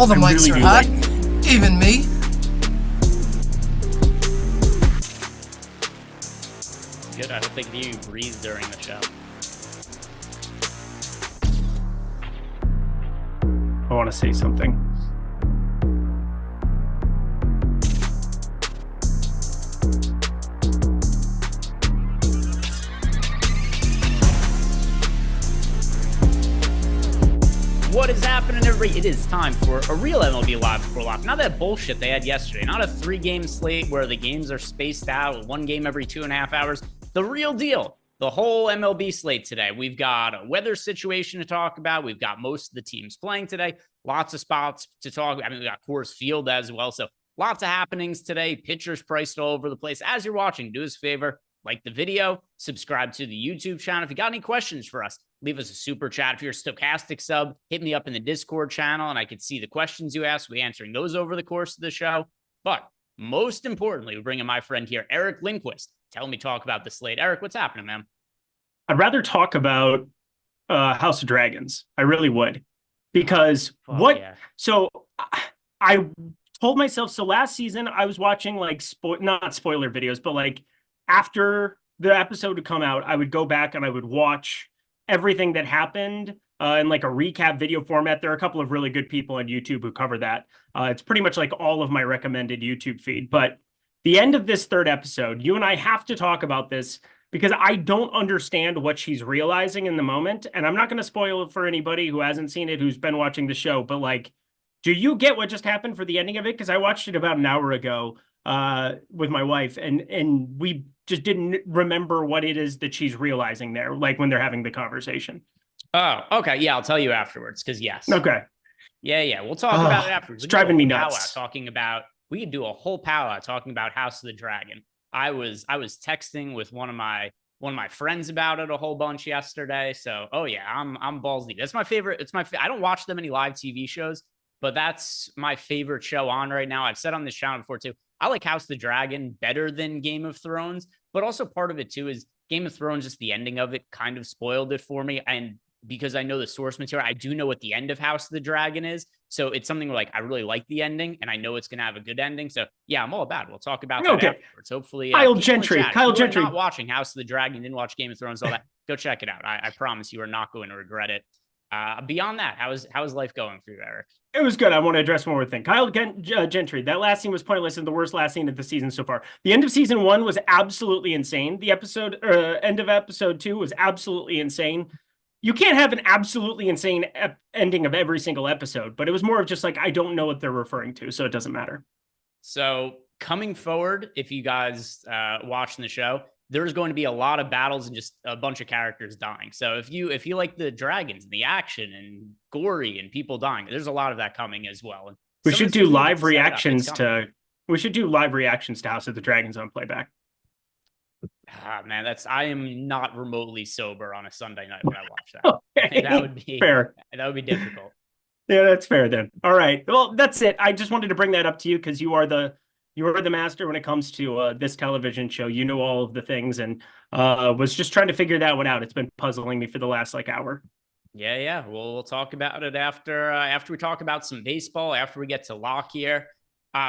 All the mics are hot, even me. Good. I don't think you breathe during the show. I want to say something. What is happening, everybody? It is time for a real MLB Live Before Lock. Not that bullshit they had yesterday. Not a 3-game slate where the games are spaced out with 1 game every 2.5 hours. The real deal. The whole MLB slate today. We've got a weather situation to talk about. We've got most of the teams playing today. Lots of spots to talk. I mean, we got Coors Field as well. So lots of happenings today. Pitchers priced all over the place. As you're watching, do us a favor. Like the video, subscribe to the YouTube channel. If you got any questions for us, leave us a super chat. If you're a Stochastic sub, hit me up in the Discord channel and I can see the questions you ask. We're answering those over the course of the show. But most importantly, we're bringing my friend here, Eric Lindquist. Tell me talk about the slate. Eric, what's happening, man? I'd rather talk about House of Dragons. I really would. Because So I told myself, so last season I was watching like, not spoiler videos, but like after the episode would come out, I would go back and I would watch everything that happened in like a recap video format. There are a couple of really good people on YouTube who cover that. It's pretty much like all of my recommended YouTube feed. But the end of this 3rd episode, you and I have to talk about this because I don't understand what she's realizing in the moment. And I'm not going to spoil it for anybody who hasn't seen it, who's been watching the show. But like, do you get what just happened for the ending of it? Because I watched it about an hour ago with my wife, and we just didn't remember what it is that she's realizing there, like when they're having the conversation. Oh, okay. Yeah, I'll tell you afterwards, because yes. Okay. Yeah. We'll talk about it afterwards. It's driving me nuts. We could do a whole powwow talking about House of the Dragon. I was texting with one of my friends about it a whole bunch yesterday. So, I'm balls deep. That's my favorite. I don't watch that many live TV shows, but that's my favorite show on right now. I've said on this channel before too. I like House of the Dragon better than Game of Thrones, but also part of it too is Game of Thrones, just the ending of it kind of spoiled it for me. And because I know the source material, I do know what the end of House of the Dragon is. So it's something where like, I really like the ending and I know it's going to have a good ending. So yeah, I'm all about it. We'll talk about that afterwards. Hopefully. Kyle Gentry. Not watching House of the Dragon, didn't watch Game of Thrones, all that. Go check it out. I promise you are not going to regret it. Beyond that, how is life going for you, Eric? It was good. I want to address one more thing. Kyle Gentry, that last scene was pointless and the worst last scene of the season so far. The end of season 1 was absolutely insane. The end of episode 2 was absolutely insane. You can't have an absolutely insane ending of every single episode, but it was more of just like, I don't know what they're referring to, so it doesn't matter. So coming forward, if you guys watching the show, there's going to be a lot of battles and just a bunch of characters dying. So if you like the dragons and the action and gory and people dying, there's a lot of that coming as well. And we should do live reactions to House of the Dragons on playback. Man, I am not remotely sober on a Sunday night when I watch that. Okay. That would be fair. That would be difficult. Yeah, that's fair then. All right. Well, that's it. I just wanted to bring that up to you because you are the master when it comes to this television show. You know all of the things, and was just trying to figure that one out. It's been puzzling me for the last hour. Yeah. We'll talk about it after we talk about some baseball. After we get to lock here.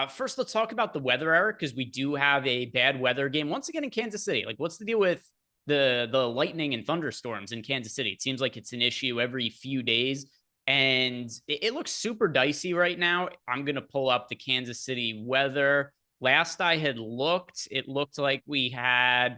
First, let's talk about the weather, Eric, because we do have a bad weather game once again in Kansas City. Like, what's the deal with the lightning and thunderstorms in Kansas City? It seems like it's an issue every few days. And it looks super dicey right now. I'm going to pull up the Kansas City weather. Last I had looked, it looked like we've got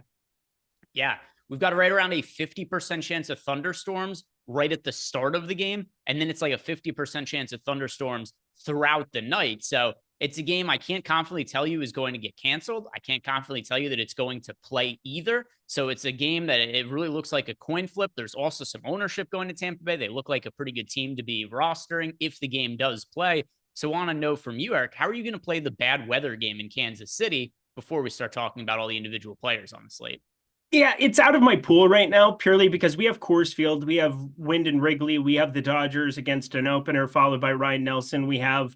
right around a 50% chance of thunderstorms right at the start of the game. And then it's like a 50% chance of thunderstorms throughout the night. So it's a game I can't confidently tell you is going to get canceled. I can't confidently tell you that it's going to play either. So it's a game that it really looks like a coin flip. There's also some ownership going to Tampa Bay. They look like a pretty good team to be rostering if the game does play. So I want to know from you, Eric, how are you going to play the bad weather game in Kansas City before we start talking about all the individual players on the slate? Yeah, it's out of my pool right now purely because we have Coors Field, we have Wind and Wrigley, we have the Dodgers against an opener followed by Ryan Nelson. We have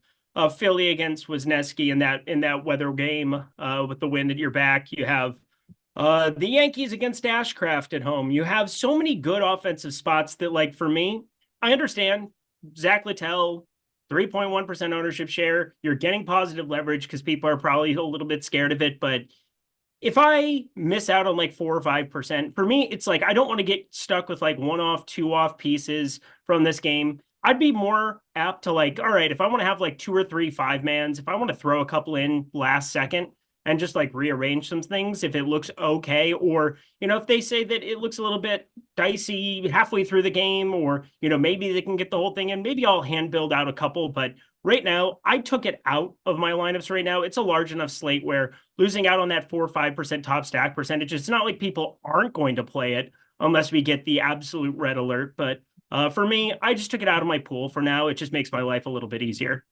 Philly against Wisniewski in that weather game with the wind at your back. You have the Yankees against Ashcraft at home. You have so many good offensive spots that, like, for me, I understand Zach Littell 3.1% ownership share. You're getting positive leverage because people are probably a little bit scared of it. But if I miss out on like 4 or 5%, for me, it's like I don't want to get stuck with like 1-off, 2-off pieces from this game. I'd be more apt to like, all right, if I want to have like 2 or 3 5-mans, if I want to throw a couple in last second and just like rearrange some things, if it looks okay, or, if they say that it looks a little bit dicey halfway through the game, or, maybe they can get the whole thing in, maybe I'll hand build out a couple. But right now, I took it out of my lineups right now. It's a large enough slate where losing out on that 4 or 5% top stack percentage, it's not like people aren't going to play it unless we get the absolute red alert. But for me, I just took it out of my pool for now. It just makes my life a little bit easier.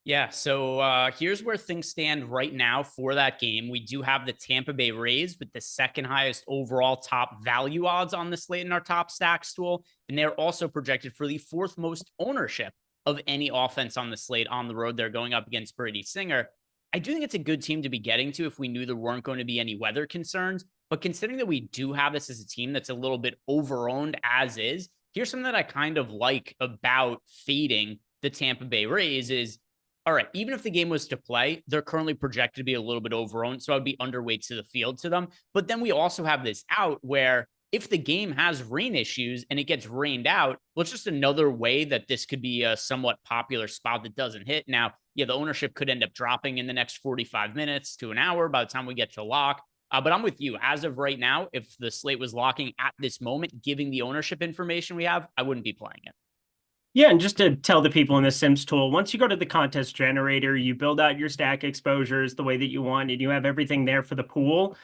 Yeah, so here's where things stand right now for that game. We do have the Tampa Bay Rays with the second highest overall top value odds on the slate in our top stacks tool. And they're also projected for the 4th most ownership of any offense on the slate on the road. They're going up against Brady Singer. I do think it's a good team to be getting to if we knew there weren't going to be any weather concerns. But considering that we do have this as a team that's a little bit overowned as is, here's something that I kind of like about fading the Tampa Bay Rays is, all right, even if the game was to play, they're currently projected to be a little bit overowned, so I would be underweight to the field to them. But then we also have this out where if the game has rain issues and it gets rained out, well, it's just another way that this could be a somewhat popular spot that doesn't hit. Now, yeah, the ownership could end up dropping in the next 45 minutes to an hour by the time we get to lock. But I'm with you. As of right now, if the slate was locking at this moment, giving the ownership information we have, I wouldn't be playing it. Yeah, and just to tell the people in the Sims tool, once you go to the contest generator, you build out your stack exposures the way that you want, and you have everything there for the pool.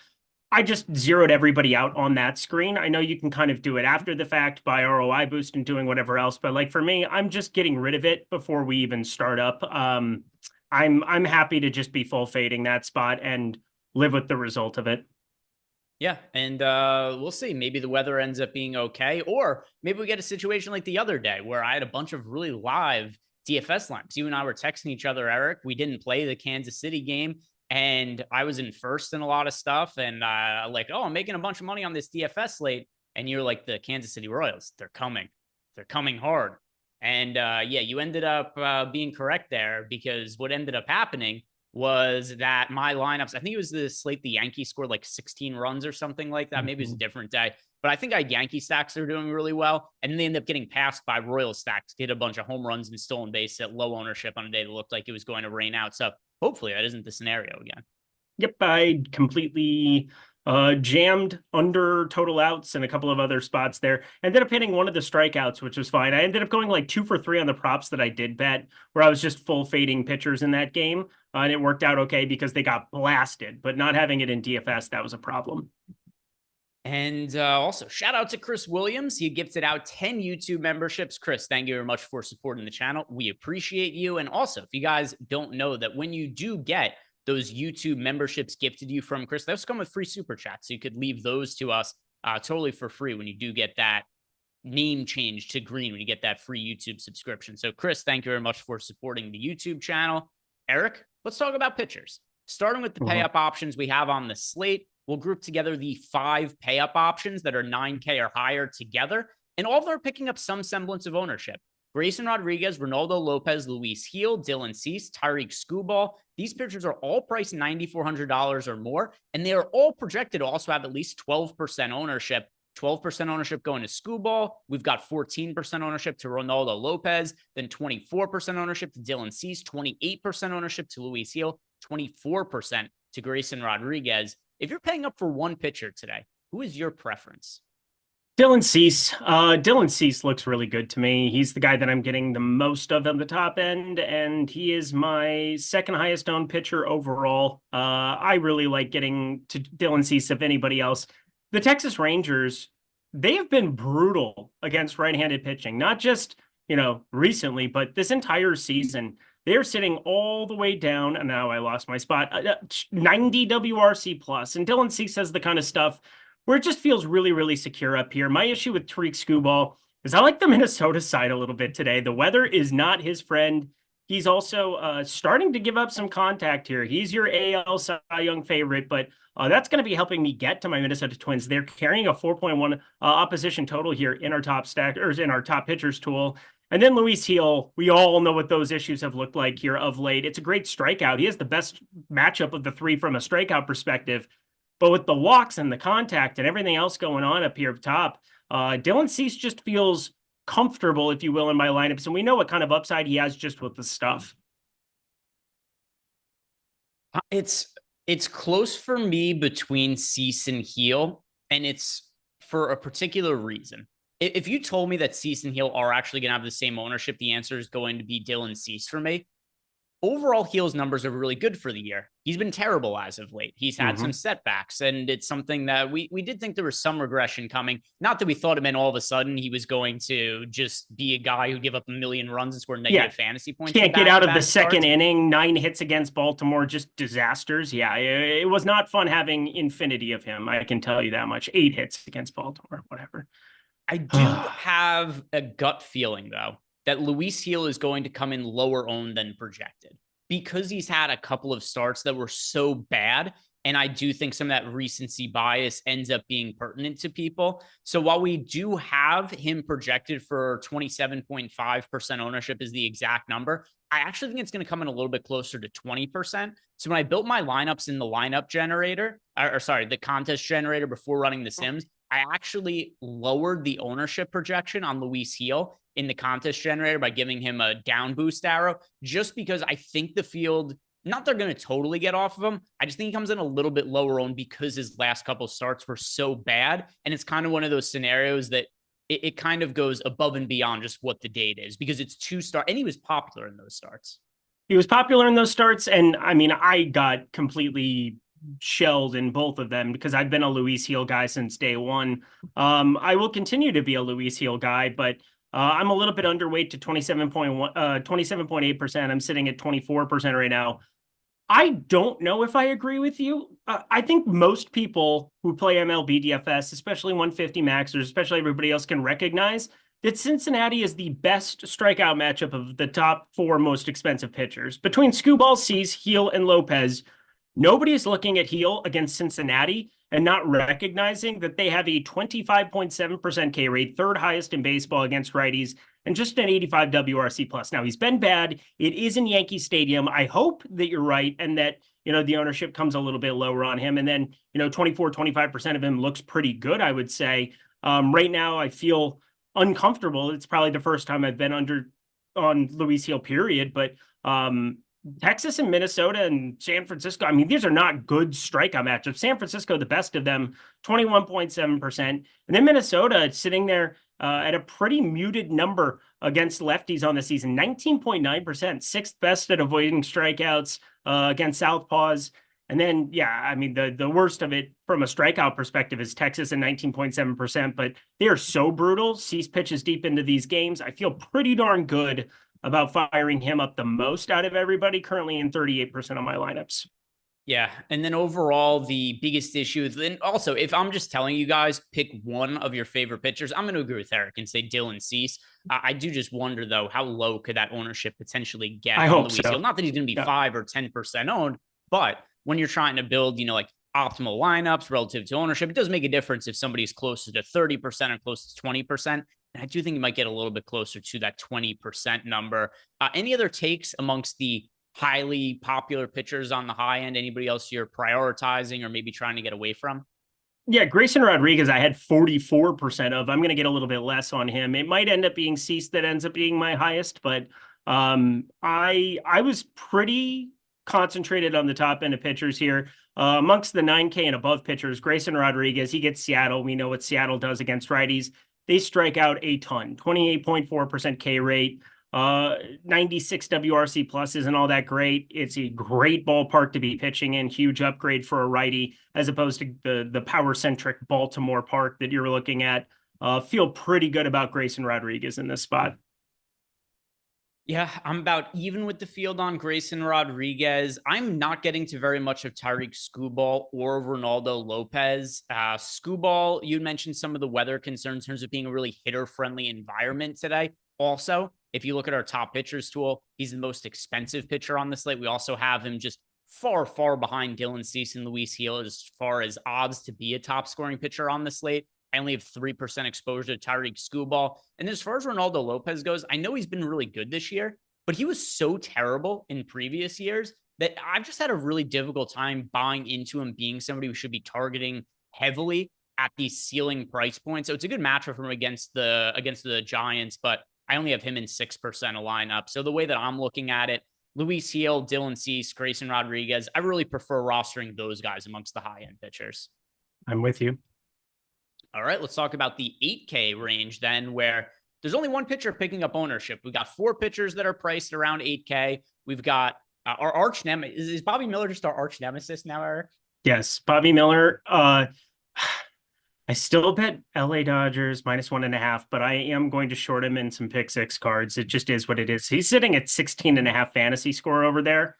I just zeroed everybody out on that screen. I know you can kind of do it after the fact by ROI boost and doing whatever else, but like for me, I'm just getting rid of it before we even start up. I'm happy to just be full fading that spot and live with the result of it. Yeah, and we'll see. Maybe the weather ends up being okay, or maybe we get a situation like the other day where I had a bunch of really live DFS lineups. You and I were texting each other, Eric. We didn't play the Kansas City game, and I was in first in a lot of stuff, and like, oh, I'm making a bunch of money on this DFS slate, and you're like, the Kansas City Royals, they're coming hard. And yeah, you ended up being correct there, because what ended up happening was that my lineups, I think it was the slate, the Yankees scored like 16 runs or something like that. Maybe it was a different day, but I think I had Yankee stacks that are doing really well. And they end up getting passed by Royal stacks, hit a bunch of home runs and stolen base at low ownership on a day that looked like it was going to rain out. So hopefully that isn't the scenario again. Yep, I completely jammed under total outs and a couple of other spots there. Ended up hitting one of the strikeouts, which was fine. I ended up going like 2 for 3 on the props that I did bet, where I was just full fading pitchers in that game. And it worked out okay because they got blasted, but not having it in DFS, that was a problem. And also, shout out to Chris Williams. He gifted out 10 YouTube memberships. Chris, thank you very much for supporting the channel. We appreciate you. And also, if you guys don't know that when you do get those YouTube memberships gifted you from Chris, those come with free super chats. So you could leave those to us totally for free when you do get that name change to green, when you get that free YouTube subscription. So Chris, thank you very much for supporting the YouTube channel. Eric, let's talk about pitchers. Starting with the pay-up options we have on the slate, we'll group together the 5 pay-up options that are 9K or higher together, and all of them are picking up some semblance of ownership. Grayson Rodriguez, Ronaldo Lopez, Luis Gil, Dylan Cease, Tyreek Skubal. These pitchers are all priced $9,400 or more, and they are all projected to also have at least 12% ownership. 12% ownership going to Skubal. We've got 14% ownership to Ronaldo Lopez, then 24% ownership to Dylan Cease, 28% ownership to Luis Gil, 24% to Grayson Rodriguez. If you're paying up for one pitcher today, who is your preference? Dylan Cease. Dylan Cease looks really good to me. He's the guy that I'm getting the most of on the top end, and he is my second highest owned pitcher overall. I really like getting to Dylan Cease of anybody else. The Texas Rangers, they have been brutal against right-handed pitching, not just, recently, but this entire season. They're sitting all the way down, and now I lost my spot, 90 WRC plus. And Dylan Cease says the kind of stuff where it just feels really, really secure up here. My issue with Tyreek Skubal is I like the Minnesota side a little bit today. The weather is not his friend. He's also starting to give up some contact here. He's your AL Cy Young favorite, but that's going to be helping me get to my Minnesota Twins. They're carrying a 4.1 opposition total here in our top stack, or in our top pitchers tool. And then Luis Heel, we all know what those issues have looked like here of late. It's a great strikeout. He has the best matchup of the three from a strikeout perspective. But with the walks and the contact and everything else going on up here up top, Dylan Cease just feels comfortable, if you will, in my lineups. And we know what kind of upside he has just with the stuff. It's close for me between Cease and Heel, and it's for a particular reason. If you told me that Cease and Heel are actually going to have the same ownership, the answer is going to be Dylan Cease for me. Overall, Heel's numbers are really good for the year. He's been terrible as of late. He's had some setbacks, and it's something that we did think there was some regression coming. Not that we thought it meant all of a sudden he was going to just be a guy who give up a million runs and score negative fantasy points. Can't get out of the second inning, 9 hits against Baltimore, just disasters. Yeah, it was not fun having infinity of him. I can tell you that much. 8 hits against Baltimore, whatever. I do have a gut feeling, though, that Luis Heel is going to come in lower owned than projected because he's had a couple of starts that were so bad. And I do think some of that recency bias ends up being pertinent to people. So while we do have him projected for 27.5% ownership is the exact number, I actually think it's going to come in a little bit closer to 20%. So when I built my lineups in the lineup generator, the contest generator before running the Sims, I actually lowered the ownership projection on Luis Heel in the contest generator by giving him a down boost arrow, just because I think the field, not they're going to totally get off of him. I just think he comes in a little bit lower owned because his last couple starts were so bad. And it's kind of one of those scenarios that it kind of goes above and beyond just what the date is, because it's 2 starts and he was popular in those starts. He was popular in those starts. And I mean, I got completely shelled in both of them because I've been a Luis Heel guy since day one. I will continue to be a Luis Heel guy, but I'm a little bit underweight to 27.8%. I'm sitting at 24% right now. I don't know if I agree with you. I think most people who play MLB DFS, especially 150 maxers, especially everybody else, can recognize that Cincinnati is the best strikeout matchup of the top 4 most expensive pitchers. Between Skubal, Cease, Heel, and Lopez, nobody is looking at Heel against Cincinnati and not recognizing that they have a 25.7% K rate, 3rd highest in baseball against righties, and just an 85 WRC plus. Now, he's been bad. It is in Yankee Stadium. I hope that you're right and that, the ownership comes a little bit lower on him. And then, 25% of him looks pretty good, I would say. Right now, I feel uncomfortable. It's probably the first time I've been on Luis Heel, period. But Texas and Minnesota and San Francisco, I mean, these are not good strikeout matchups. San Francisco, the best of them, 21.7%. And then Minnesota sitting there at a pretty muted number against lefties on the season, 19.9%, 6th best at avoiding strikeouts against southpaws. And then, I mean, the worst of it from a strikeout perspective is Texas at 19.7%, but they are so brutal. Cease pitches deep into these games. I feel pretty darn good about firing him up the most out of everybody, currently in 38% of my lineups. Yeah. And then overall, the biggest issue, and also if I'm just telling you guys, pick one of your favorite pitchers, I'm going to agree with Eric and say Dylan Cease. I do just wonder, though, how low could that ownership potentially get? I hope so. Not that he's going to be 5 or 10% owned, but when you're trying to build, like optimal lineups relative to ownership, it does make a difference if somebody's closer to 30% or close to 20%. And I do think you might get a little bit closer to that 20% number. Any other takes amongst the highly popular pitchers on the high end? Anybody else you're prioritizing or maybe trying to get away from? Yeah, Grayson Rodriguez, I had 44% of. I'm going to get a little bit less on him. It might end up being Cease that ends up being my highest, but I was pretty concentrated on the top end of pitchers here. Amongst the 9K and above pitchers, Grayson Rodriguez, he gets Seattle. We know what Seattle does against righties. They strike out a ton, 28.4% K rate, 96 WRC plus isn't all that great. It's a great ballpark to be pitching in, huge upgrade for a righty, as opposed to the power-centric Baltimore park that you're looking at. Feel pretty good about Grayson Rodriguez in this spot. Yeah, I'm about even with the field on Grayson Rodriguez. I'm not getting to very much of Tyreek Skubal or Ronaldo Lopez. Skubal, you mentioned some of the weather concerns in terms of being a really hitter-friendly environment today. Also, if you look at our top pitchers tool, he's the most expensive pitcher on the slate. We also have him just far, far behind Dylan Cease and Luis Heel as far as odds to be a top-scoring pitcher on the slate. I only have 3% exposure to Tyreek Skubal. And as far as Ronaldo Lopez goes, I know he's been really good this year, but he was so terrible in previous years that I've just had a really difficult time buying into him being somebody who should be targeting heavily at these ceiling price points. So it's a good matchup for him against the Giants, but I only have him in 6% of lineup. So the way that I'm looking at it, Luis Hill, Dylan Cease, Grayson Rodriguez, I really prefer rostering those guys amongst the high-end pitchers. I'm with you. All right, let's talk about the 8K range then, where there's only one pitcher picking up ownership. We've got 4 pitchers that are priced around 8K. We've got our arch nemesis. Is Bobby Miller just our arch nemesis now, Eric? Yes, Bobby Miller. I still bet LA Dodgers -1.5, but I am going to short him in some pick 6 cards. It just is what it is. He's sitting at 16.5 fantasy score over there.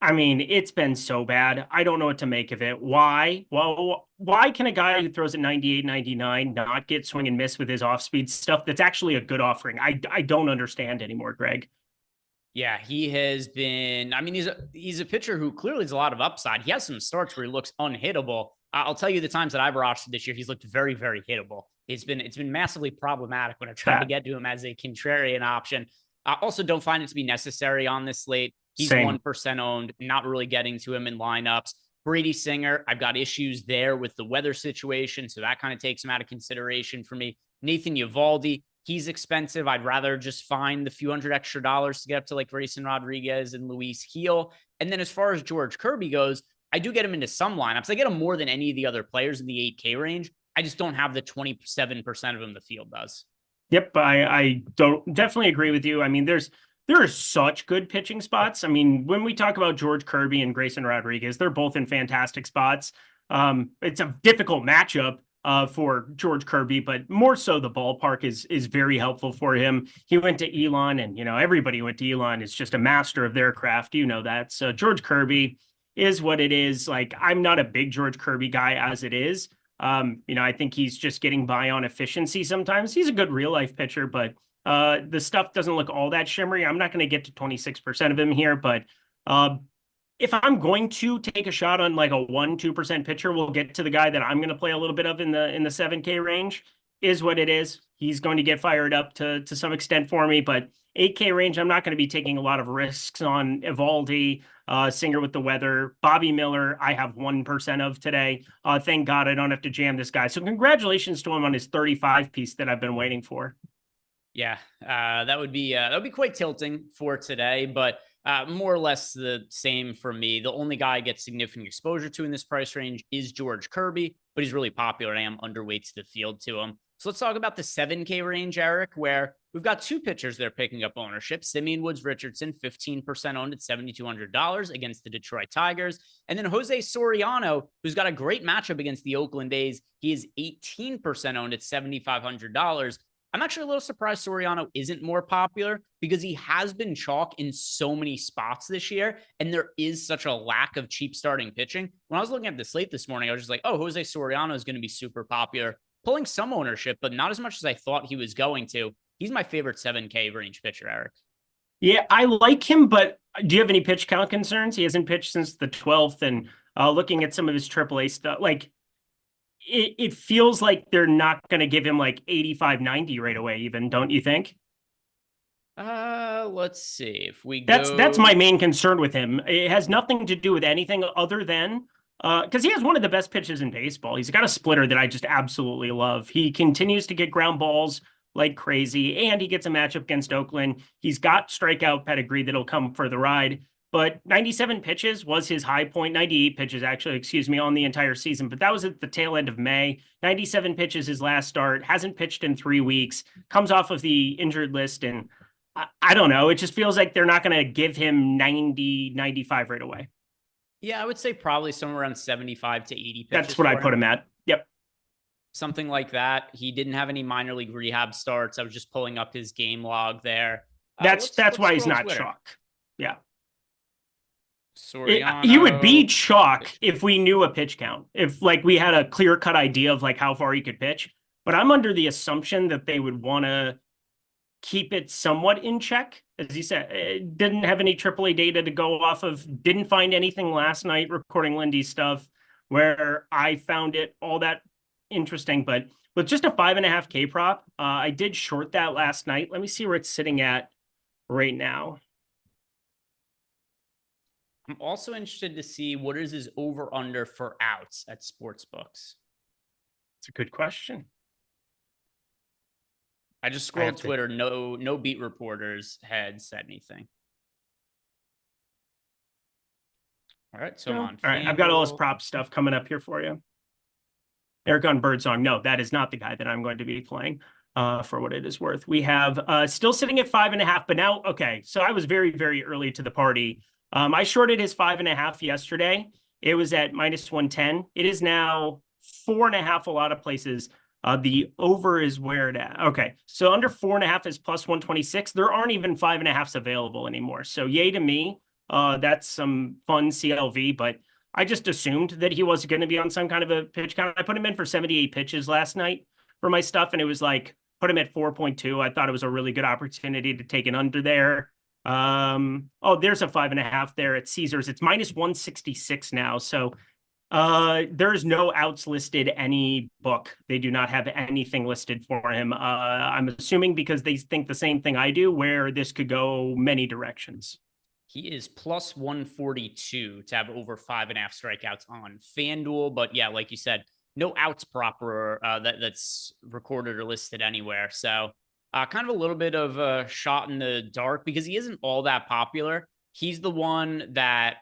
I mean, it's been so bad. I don't know what to make of it. Why? Well, why can a guy who throws at 98, 99 not get swing and miss with his off-speed stuff that's actually a good offering? I don't understand anymore, Greg. Yeah, he has been. I mean, he's a pitcher who clearly has a lot of upside. He has some starts where he looks unhittable. I'll tell you the times that I've watched this year, he's looked very, very hittable. It's been massively problematic when I try to get to him as a contrarian option. I also don't find it to be necessary on this slate. He's 1% owned, not really getting to him in lineups. Brady Singer, I've got issues there with the weather situation, so that kind of takes him out of consideration for me. Nathan Eovaldi, he's expensive. I'd rather just find the few hundred extra dollars to get up to like Grayson Rodriguez and Luis Hill. And then as far as George Kirby goes, I do get him into some lineups. I get him more than any of the other players in the 8K range. I just don't have the 27% of him the field does. Yep, I don't definitely agree with you. I mean, there are such good pitching spots. I mean, when we talk about George Kirby and Grayson Rodriguez, they're both in fantastic spots. It's a difficult matchup for George Kirby, but more so the ballpark is very helpful for him. He went to Elon, and everybody went to Elon. Is just a master of their craft. That. So George Kirby is what it is. Like, I'm not a big George Kirby guy as it is. I think he's just getting by on efficiency sometimes. He's a good real life pitcher, but the stuff doesn't look all that shimmery. I'm not going to get to 26% of him here, but if I'm going to take a shot on like a 1-2% pitcher, we'll get to the guy that I'm going to play a little bit of in the 7K range. Is what it is. He's going to get fired up to some extent for me, but 8K range, I'm not going to be taking a lot of risks on Eovaldi, Singer with the weather. Bobby Miller, I have 1% of today. Thank God I don't have to jam this guy. So congratulations to him on his 35 piece that I've been waiting for. Yeah, that would be quite tilting for today, but more or less the same for me. The only guy I get significant exposure to in this price range is George Kirby, but he's really popular, and I am underweight to the field to him. So let's talk about the 7K range, Eric, where we've got 2 pitchers that are picking up ownership. Simeon Woods Richardson, 15% owned at $7,200 against the Detroit Tigers. And then Jose Soriano, who's got a great matchup against the Oakland A's. He is 18% owned at $7,500. I'm actually a little surprised Soriano isn't more popular because he has been chalk in so many spots this year, and there is such a lack of cheap starting pitching. When I was looking at the slate this morning, I was just like, oh, Jose Soriano is going to be super popular, pulling some ownership, but not as much as I thought he was going to. He's my favorite 7K range pitcher, Eric. Yeah, I like him, but do you have any pitch count concerns? He hasn't pitched since the 12th, and looking at some of his AAA stuff, like, it feels like they're not going to give him like 85, 90 right away even, don't you think? Let's see if we go. That's my main concern with him. It has nothing to do with anything other than because he has one of the best pitches in baseball. He's got a splitter that I just absolutely love. He continues to get ground balls like crazy, and he gets a matchup against Oakland. He's got strikeout pedigree that'll come for the ride. But 97 pitches was his high point, 98 pitches, actually, on the entire season. But that was at the tail end of May. 97 pitches his last start, hasn't pitched in 3 weeks, comes off of the injured list. And I don't know, it just feels like they're not going to give him 90, 95 right away. Yeah, I would say probably somewhere around 75 to 80 pitches. That's what I put him at. Yep. Something like that. He didn't have any minor league rehab starts. I was just pulling up his game log there. That's why he's not chalk. Yeah. Soriano. He would be chalk if we knew a pitch count, if like we had a clear-cut idea of like how far he could pitch. But I'm under the assumption that they would want to keep it somewhat in check. As he said, didn't have any AAA data to go off of, didn't find anything last night recording Lindy's stuff where I found it all that interesting, but with just a 5.5K prop, I did short that last night. Let me see where it's sitting at right now. I'm also interested to see what is his over under for outs at sports books. It's a good question. I just scrolled Twitter. No beat reporters had said anything. All right, so I'm on. All right, I've got all this prop stuff coming up here for you. Eric on Birdsong. No, that is not the guy that I'm going to be playing for what it is worth. We have still sitting at 5.5, but now, okay, so I was very, very early to the party. I shorted his 5.5 yesterday. It was at -110. It is now 4.5 a lot of places. The over is where it at. Okay, so under 4.5 is +126. There aren't even 5.5s available anymore. So yay to me. That's some fun CLV, but I just assumed that he was going to be on some kind of a pitch count. I put him in for 78 pitches last night for my stuff, and it was like, put him at 4.2. I thought it was a really good opportunity to take an under there. Oh, there's a 5.5 there at Caesars. It's -166 now. So there's no outs listed any book. They do not have anything listed for him. I'm assuming because they think the same thing I do, where this could go many directions. He is +142 to have over 5.5 strikeouts on FanDuel. But yeah, like you said, no outs proper that's recorded or listed anywhere. So kind of a little bit of a shot in the dark because he isn't all that popular. He's the one that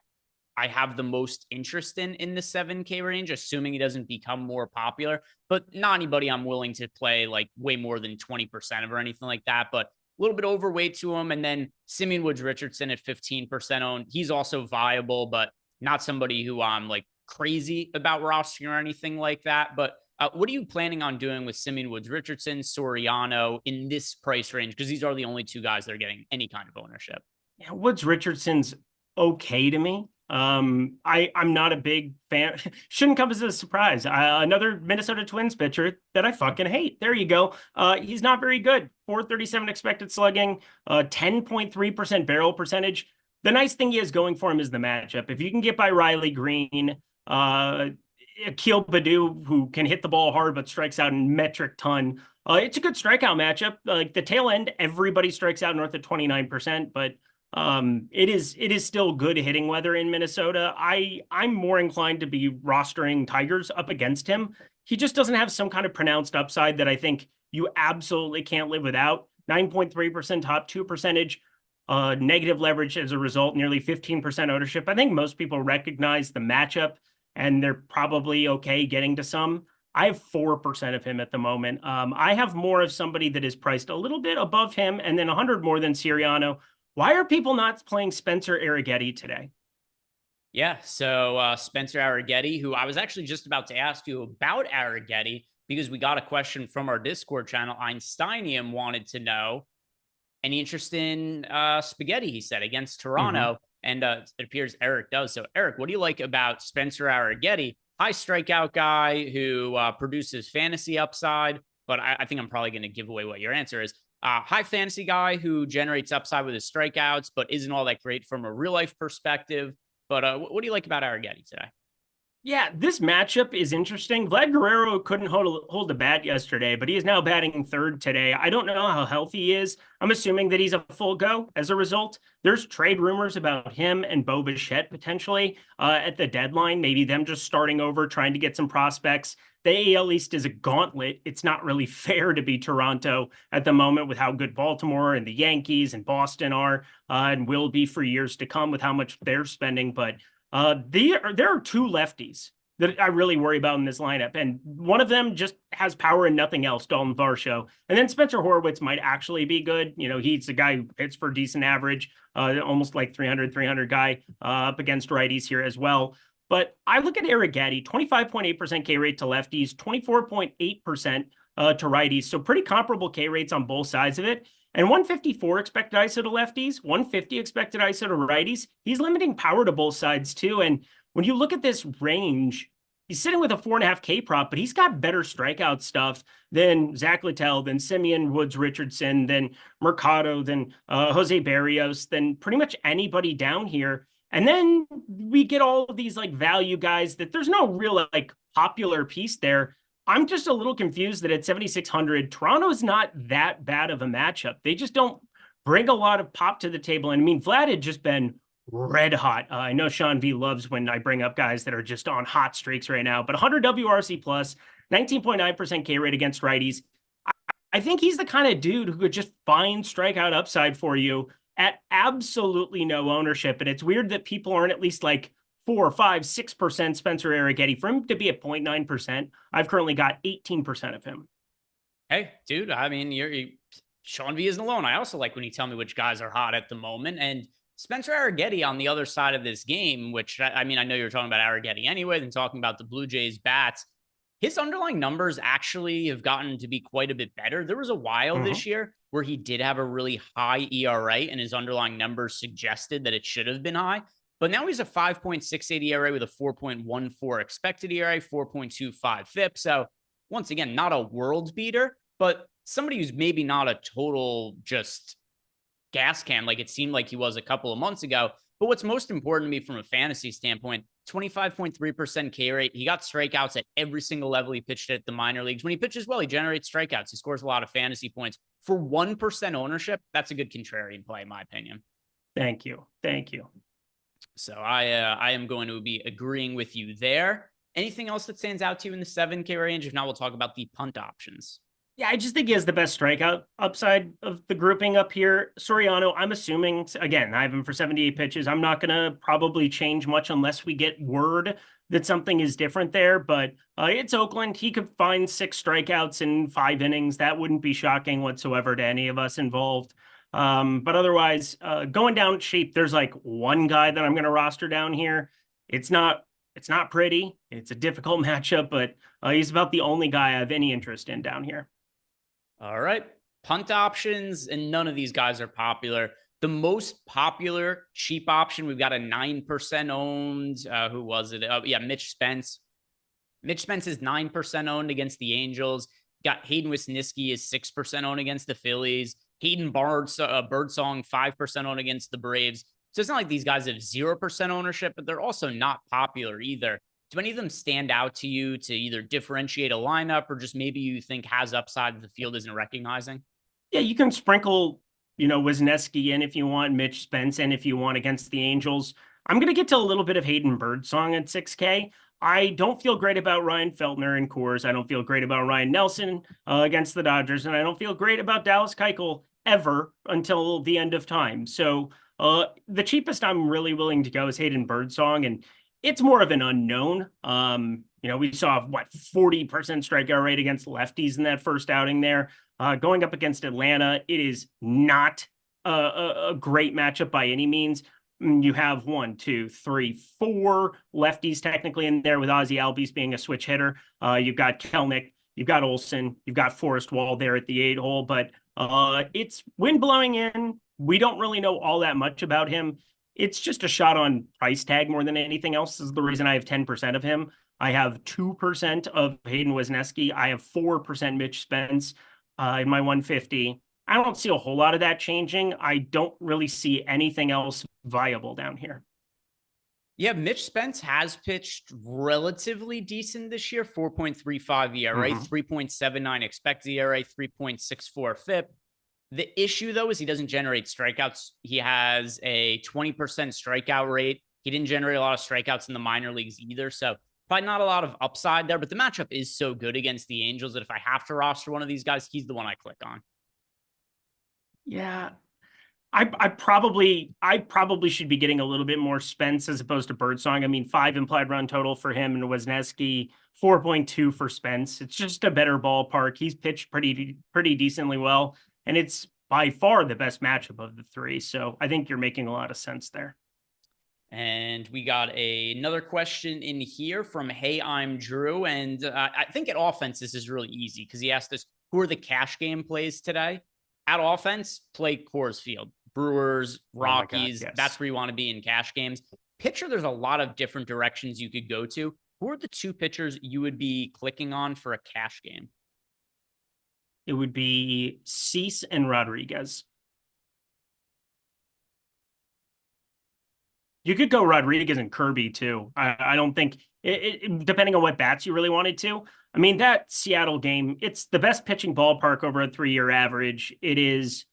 I have the most interest in the 7K range, assuming he doesn't become more popular, but not anybody I'm willing to play like way more than 20% of or anything like that. But a little bit overweight to him. And then Simeon Woods Richardson at 15% owned. He's also viable, but not somebody who I'm like crazy about rostering or anything like that. But what are you planning on doing with Simeon Woods Richardson, Soriano in this price range? Because these are the only two guys that are getting any kind of ownership. Yeah, Woods Richardson's okay to me. I'm not a big fan. Shouldn't come as a surprise. Another Minnesota Twins pitcher that I fucking hate. There you go. He's not very good. 437 expected slugging, 10.3% barrel percentage. The nice thing he has going for him is the matchup. If you can get by Riley Green, Akil Baddoo, who can hit the ball hard but strikes out in metric ton, it's a good strikeout matchup. Like the tail end, everybody strikes out north of 29%, but it is still good hitting weather in Minnesota. I'm more inclined to be rostering Tigers up against him. He just doesn't have some kind of pronounced upside that I think you absolutely can't live without. 9.3% top 2 percentage, negative leverage as a result, nearly 15% ownership. I think most people recognize the matchup and they're probably okay getting to some. I have 4% of him at the moment. I have more of somebody that is priced a little bit above him and then 100 more than Siriano. Why are people not playing Spencer Arrighetti today? Yeah, so Spencer Arrighetti, who I was actually just about to ask you about Arrighetti because we got a question from our Discord channel. Einsteinium wanted to know any interest in spaghetti, he said, against Toronto. And it appears Eric does. So, Eric, what do you like about Spencer Arrighetti? High strikeout guy who produces fantasy upside, but I think I'm probably going to give away what your answer is. High fantasy guy who generates upside with his strikeouts, but isn't all that great from a real life perspective. But what do you like about Arrighetti today? Yeah, this matchup is interesting. Vlad Guerrero couldn't hold a bat yesterday, but he is now batting third today. I don't know how healthy he is. I'm assuming that he's a full go as a result. There's trade rumors about him and Bo Bichette potentially at the deadline, maybe them just starting over, trying to get some prospects. The AL East is a gauntlet. It's not really fair to be Toronto at the moment with how good Baltimore and the Yankees and Boston are and will be for years to come with how much they're spending. But there are two lefties that I really worry about in this lineup. And one of them just has power and nothing else, Dalton Varsho. And then Spencer Horwitz might actually be good. You know, he's a guy who hits for decent average, almost like 300 guy up against righties here as well. But I look at Arrighetti, 25.8% K rate to lefties, 24.8% to righties. So pretty comparable K rates on both sides of it. And 154 expected ISO to lefties, 150 expected ISO to righties. He's limiting power to both sides too. And when you look at this range, he's sitting with a 4.5K prop, but he's got better strikeout stuff than Zach Littell, than Simeon Woods Richardson, than Mercado, than Jose Barrios, than pretty much anybody down here. And then we get all of these like value guys that there's no real like popular piece there. I'm just a little confused that at 7,600, Toronto's not that bad of a matchup. They just don't bring a lot of pop to the table. And I mean, Vlad had just been red hot. I know Sean V loves when I bring up guys that are just on hot streaks right now, but 100 WRC plus, 19.9% K rate against righties. I think he's the kind of dude who could just find strikeout upside for you at absolutely no ownership. And it's weird that people aren't at least like 4, 5, 6% Spencer Arrighetti. For him to be at 0.9%, I've currently got 18% of him. Hey, dude, I mean, Sean V isn't alone. I also like when you tell me which guys are hot at the moment. And Spencer Arrighetti on the other side of this game, which I mean, I know you're talking about Arrighetti anyway, then talking about the Blue Jays bats. His underlying numbers actually have gotten to be quite a bit better. There was a while this year where he did have a really high ERA and his underlying numbers suggested that it should have been high. But now he's a 5.68 ERA with a 4.14 expected ERA, 4.25 FIP. So once again, not a world beater, but somebody who's maybe not a total just gas can like it seemed like he was a couple of months ago. But what's most important to me from a fantasy standpoint, 25.3% K rate. He got strikeouts at every single level he pitched at the minor leagues. When he pitches well, he generates strikeouts. He scores a lot of fantasy points. For 1% ownership, that's a good contrarian play, in my opinion. Thank you. Thank you. So I am going to be agreeing with you there. Anything else that stands out to you in the 7K range? If not, we'll talk about the punt options. Yeah, I just think he has the best strikeout upside of the grouping up here. Soriano, I'm assuming, again, I have him for 78 pitches. I'm not going to probably change much unless we get word that something is different there. But it's Oakland. He could find 6 strikeouts in 5 innings. That wouldn't be shocking whatsoever to any of us involved. But otherwise, going down shape, there's like one guy that I'm going to roster down here. It's not pretty. It's a difficult matchup, but he's about the only guy I have any interest in down here. All right. Punt options, and none of these guys are popular. The most popular cheap option, we've got a 9% owned. Who was it? Yeah, Mitch Spence. Mitch Spence is 9% owned against the Angels. Got Hayden Wesneski is 6% owned against the Phillies. Hayden Birdsong, 5% owned against the Braves. So it's not like these guys have 0% ownership, but they're also not popular either. Do any of them stand out to you to either differentiate a lineup or just maybe you think has upside that the field isn't recognizing? Yeah, you can sprinkle, Wesneski in if you want, Mitch Spence in if you want against the Angels. I'm going to get to a little bit of Hayden Birdsong at 6K. I don't feel great about Ryan Feltner in Coors. I don't feel great about Ryan Nelson against the Dodgers. And I don't feel great about Dallas Keuchel ever until the end of time. So the cheapest I'm really willing to go is Hayden Birdsong. And it's more of an unknown. We saw 40% strikeout rate against lefties in that first outing there. Going up against Atlanta, it is not a great matchup by any means. You have 4 lefties technically in there with Ozzie Albies being a switch hitter. You've got Kelnick, you've got Olsen, you've got Forrest Wall there at the 8 hole, but it's wind blowing in. We don't really know all that much about him. It's just a shot on price tag more than anything else. This is the reason I have 10% of him. I have 2% of Hayden Wesneski. I have 4% Mitch Spence in my 150. I don't see a whole lot of that changing. I don't really see anything else viable down here. Yeah, Mitch Spence has pitched relatively decent this year. 4.35 ERA, 3.79 expected ERA, 3.64 FIP. The issue, though, is he doesn't generate strikeouts. He has a 20% strikeout rate. He didn't generate a lot of strikeouts in the minor leagues either. So probably not a lot of upside there. But the matchup is so good against the Angels that if I have to roster one of these guys, he's the one I click on. Yeah, I probably should be getting a little bit more Spence as opposed to Birdsong. I mean, 5 implied run total for him and Wesneski, 4.2 for Spence. It's just a better ballpark. He's pitched pretty decently well, and it's by far the best matchup of the 3. So I think you're making a lot of sense there. And we got another question in here from Hey, I'm Drew. And I think at offense, this is really easy because he asked us, who are the cash game plays today? At offense, play Coors Field. Brewers, Rockies, yes. That's where you want to be in cash games. Pitcher, there's a lot of different directions you could go to. Who are the 2 pitchers you would be clicking on for a cash game? It would be Cease and Rodriguez. You could go Rodriguez and Kirby too. I don't think depending on what bats you really wanted to. I mean, that Seattle game, it's the best pitching ballpark over a 3-year average. It is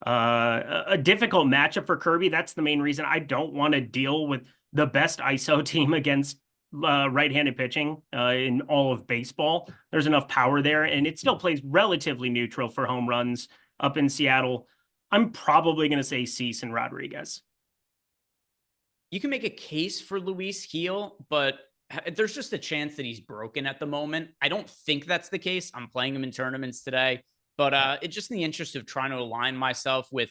a difficult matchup for Kirby. That's the main reason I don't want to deal with the best ISO team against right-handed pitching in all of baseball. There's enough power there, and it still plays relatively neutral for home runs up in Seattle. I'm probably going to say Cease and Rodriguez. You can make a case for Luis Gil, but there's just a chance that he's broken at the moment. I don't think that's the case. I'm playing him in tournaments today, but it's just in the interest of trying to align myself with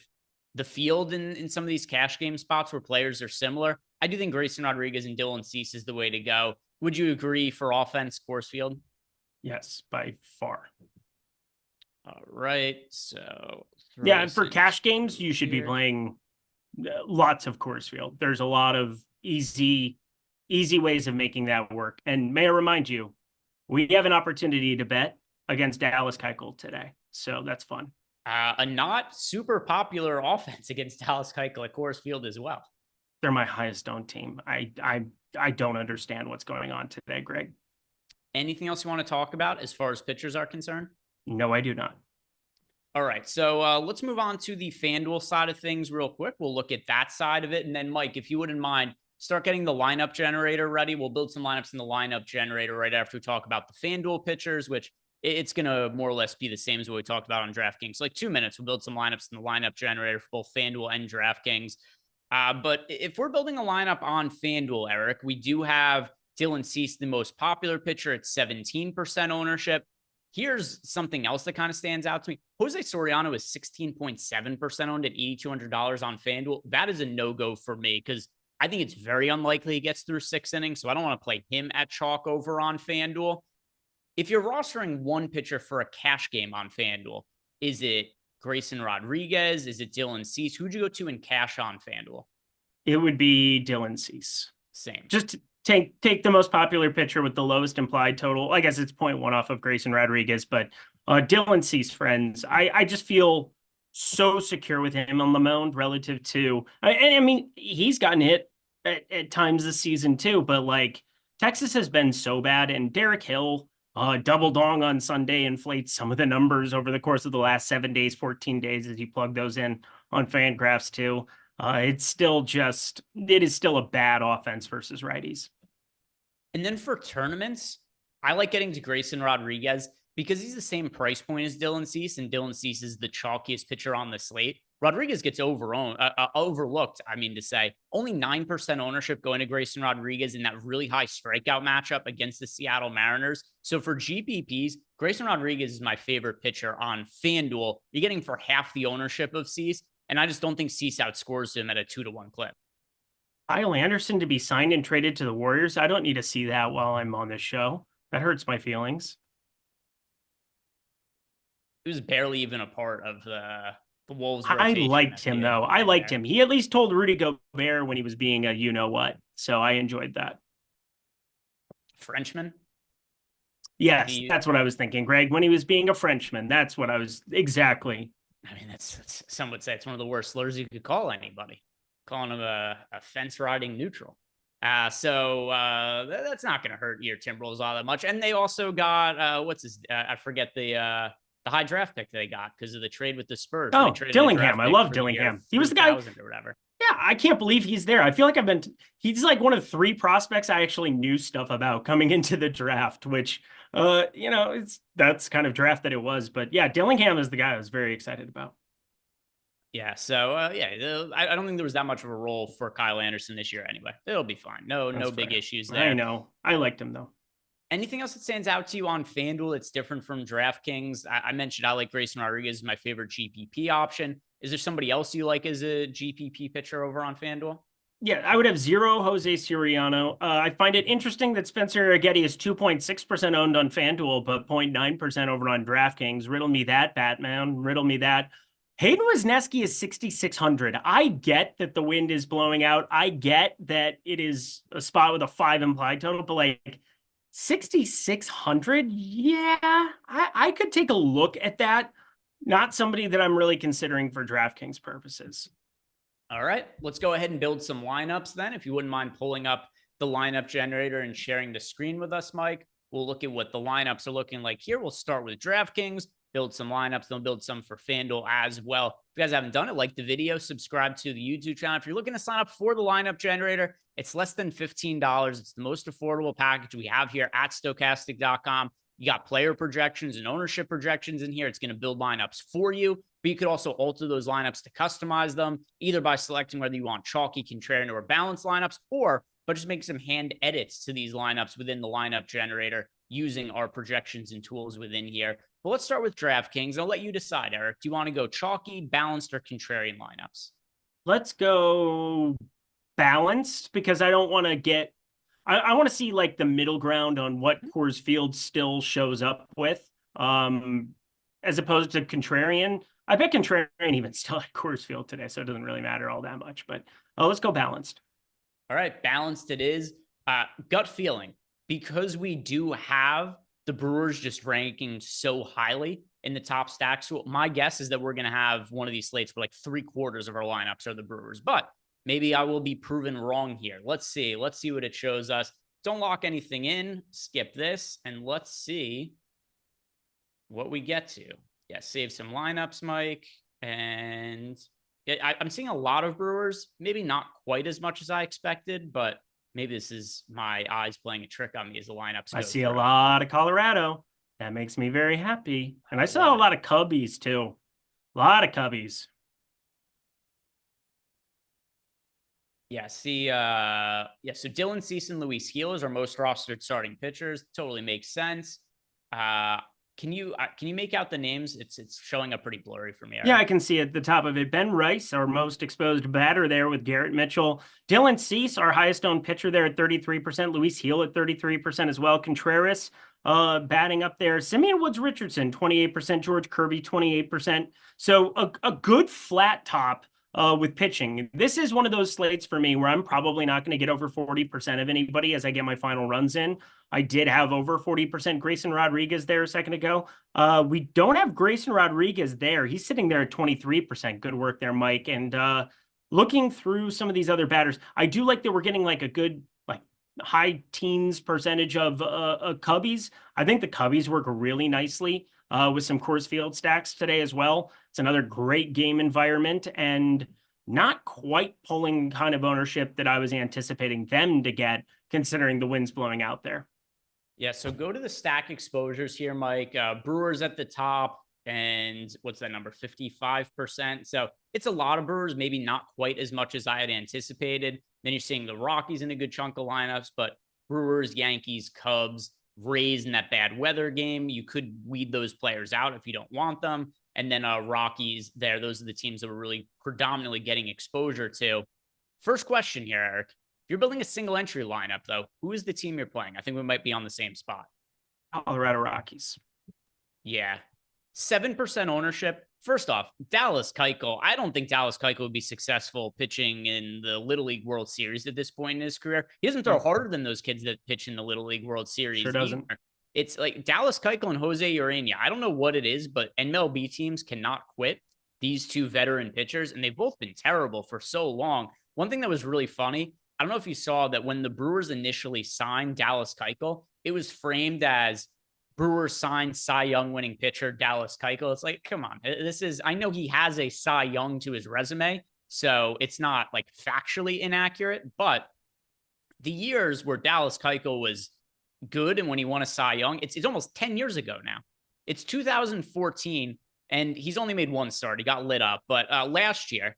the field in some of these cash game spots where players are similar. I do think Grayson Rodriguez and Dylan Cease is the way to go. Would you agree for offense, Coors Field? Yes, by far. All right. So yeah, and for cash games, you should be playing lots of Coors Field. There's a lot of easy ways of making that work. And may I remind you, we have an opportunity to bet against Dallas Keuchel today. So that's fun. A not super popular offense against Dallas Keuchel at Coors Field as well. They're my highest owned team. I don't understand what's going on today, Greg. Anything else you want to talk about as far as pitchers are concerned? No, I do not. All right, so let's move on to the FanDuel side of things real quick. We'll look at that side of it. And then, Mike, if you wouldn't mind, start getting the lineup generator ready. We'll build some lineups in the lineup generator right after we talk about the FanDuel pitchers, which it's going to more or less be the same as what we talked about on DraftKings. So like 2 minutes, we'll build some lineups in the lineup generator for both FanDuel and DraftKings. But if we're building a lineup on FanDuel, Eric, we do have Dylan Cease, the most popular pitcher at 17% ownership. Here's something else that kind of stands out to me. Jose Soriano is 16.7% owned at $8,200 on FanDuel. That is a no-go for me because I think it's very unlikely he gets through 6 innings, so I don't want to play him at chalk over on FanDuel. If you're rostering one pitcher for a cash game on FanDuel, is it Grayson Rodriguez? Is it Dylan Cease? Who'd you go to in cash on FanDuel? It would be Dylan Cease. Same. Just take the most popular pitcher with the lowest implied total. I guess it's 0.1 off of Grayson Rodriguez, but Dylan Cease, friends, I just feel so secure with him on the mound relative to, I mean, he's gotten hit at times this season too, but like Texas has been so bad, and Derek Hill, double dong on Sunday inflates some of the numbers over the course of the last 7 days, 14 days, as you plug those in on FanGraphs too. It is still a bad offense versus righties. And then for tournaments, I like getting to Grayson Rodriguez because he's the same price point as Dylan Cease, and Dylan Cease is the chalkiest pitcher on the slate. Rodriguez gets overlooked, I mean to say. Only 9% ownership going to Grayson Rodriguez in that really high strikeout matchup against the Seattle Mariners. So for GPPs, Grayson Rodriguez is my favorite pitcher on FanDuel. You're getting for half the ownership of Cease, and I just don't think Cease outscores him at a 2-to-1 clip. Kyle Anderson to be signed and traded to the Warriors. I don't need to see that while I'm on this show. That hurts my feelings. He was barely even a part of the Wolves. I liked him, though. I liked him. He at least told Rudy Gobert when he was being a you-know-what. So I enjoyed that. Frenchman? Yes, that's what I was thinking, Greg. When he was being a Frenchman, that's what I was exactly. I mean, that's some would say it's one of the worst slurs you could call anybody. Calling him a fence riding neutral. So that's not going to hurt your Timberwolves all that much. And they also got, I forget the high draft pick they got because of the trade with the Spurs. Oh, Dillingham. I love Dillingham. He was the guy. Or whatever. Yeah, I can't believe he's there. I feel like he's like one of 3 prospects I actually knew stuff about coming into the draft, which, that's kind of draft that it was. But yeah, Dillingham is the guy I was very excited about. Yeah, so I don't think there was that much of a role for Kyle Anderson this year anyway. It'll be fine. No big issues there. I know. I liked him, though. Anything else that stands out to you on FanDuel that's different from DraftKings? I mentioned I like Grayson Rodriguez as my favorite GPP option. Is there somebody else you like as a GPP pitcher over on FanDuel? Yeah, I would have 0 Jose Soriano. I find it interesting that Spencer Getty is 2.6% owned on FanDuel, but 0.9% over on DraftKings. Riddle me that, Batman. Riddle me that. Hayden Wesneski is 6,600. I get that the wind is blowing out. I get that it is a spot with a 5 implied total, but like 6,600? Yeah, I could take a look at that. Not somebody that I'm really considering for DraftKings purposes. All right, let's go ahead and build some lineups then. If you wouldn't mind pulling up the lineup generator and sharing the screen with us, Mike. We'll look at what the lineups are looking like here. We'll start with DraftKings, build some lineups, then build some for FanDuel as well. If you guys haven't done it, like the video, subscribe to the YouTube channel. If you're looking to sign up for the lineup generator, it's less than $15. It's the most affordable package we have here at Stokastic.com. You got player projections and ownership projections in here. It's going to build lineups for you, but you could also alter those lineups to customize them, either by selecting whether you want chalky, contrarian, or balanced lineups, but just make some hand edits to these lineups within the lineup generator using our projections and tools within here. But let's start with DraftKings. I'll let you decide, Eric. Do you want to go chalky, balanced, or contrarian lineups? Let's go balanced, because I don't want to get I want to see like the middle ground on what Coors Field still shows up with, as opposed to contrarian. I bet contrarian even still at Coors Field today, so it doesn't really matter all that much. But let's go balanced. All right, balanced it is. Gut feeling, because we do have the Brewers just ranking so highly in the top stacks. So my guess is that we're going to have one of these slates where like 3/4 of our lineups are the Brewers, but maybe I will be proven wrong here. Let's see what it shows us. Don't lock anything in, skip this, and let's see what we get to. Yeah, save some lineups, Mike. And I'm seeing a lot of Brewers, maybe not quite as much as I expected, but maybe this is my eyes playing a trick on me as the lineups go I see through. a lot of Colorado. That makes me very happy. And I saw a lot of Cubbies too. A lot of Cubbies. Yeah, so Dylan Cease and Luis Gil is our most rostered starting pitchers. Totally makes sense. Can you make out the names? It's showing up pretty blurry for me. Yeah, I can see at the top of it. Ben Rice, our most exposed batter there with Garrett Mitchell. Dylan Cease, our highest owned pitcher there at 33%. Luis Gil at 33% as well. Contreras batting up there. Simeon Woods Richardson, 28%. George Kirby, 28%. So a good flat top with pitching. This is one of those slates for me where I'm probably not going to get over 40% of anybody as I get my final runs in. I did have over 40% Grayson Rodriguez there a second ago. We don't have Grayson Rodriguez there. He's sitting there at 23%. Good work there, Mike. And looking through some of these other batters, I do like that we're getting like a good like high teens percentage of Cubbies. I think the Cubbies work really nicely with some Coors Field stacks today as well. It's another great game environment and not quite pulling kind of ownership that I was anticipating them to get, considering the wind's blowing out there. Yeah, so go to the stack exposures here, Mike. Brewers at the top, and what's that number? 55%. So it's a lot of Brewers, maybe not quite as much as I had anticipated. Then you're seeing the Rockies in a good chunk of lineups, but Brewers, Yankees, Cubs, Rays in that bad weather game. You could weed those players out if you don't want them. And then Rockies there. Those are the teams that we're really predominantly getting exposure to. First question here, Eric. If you're building a single entry lineup, though, who is the team you're playing? I think we might be on the same spot. Colorado Rockies. Yeah. 7% ownership. First off, Dallas Keuchel. I don't think Dallas Keuchel would be successful pitching in the Little League World Series at this point in his career. He doesn't throw harder than those kids that pitch in the Little League World Series. Sure doesn't. Either. It's like Dallas Keuchel and Jose Urena. I don't know what it is, but MLB teams cannot quit these two veteran pitchers, and they've both been terrible for so long. One thing that was really funny, I don't know if you saw that when the Brewers initially signed Dallas Keuchel, it was framed as Brewers signed Cy Young winning pitcher Dallas Keuchel. It's like, come on, I know he has a Cy Young to his resume, so it's not like factually inaccurate, but the years where Dallas Keuchel was good and when he won a Cy Young, it's almost 10 years ago now. It's 2014, and he's only made one start. He got lit up, but last year,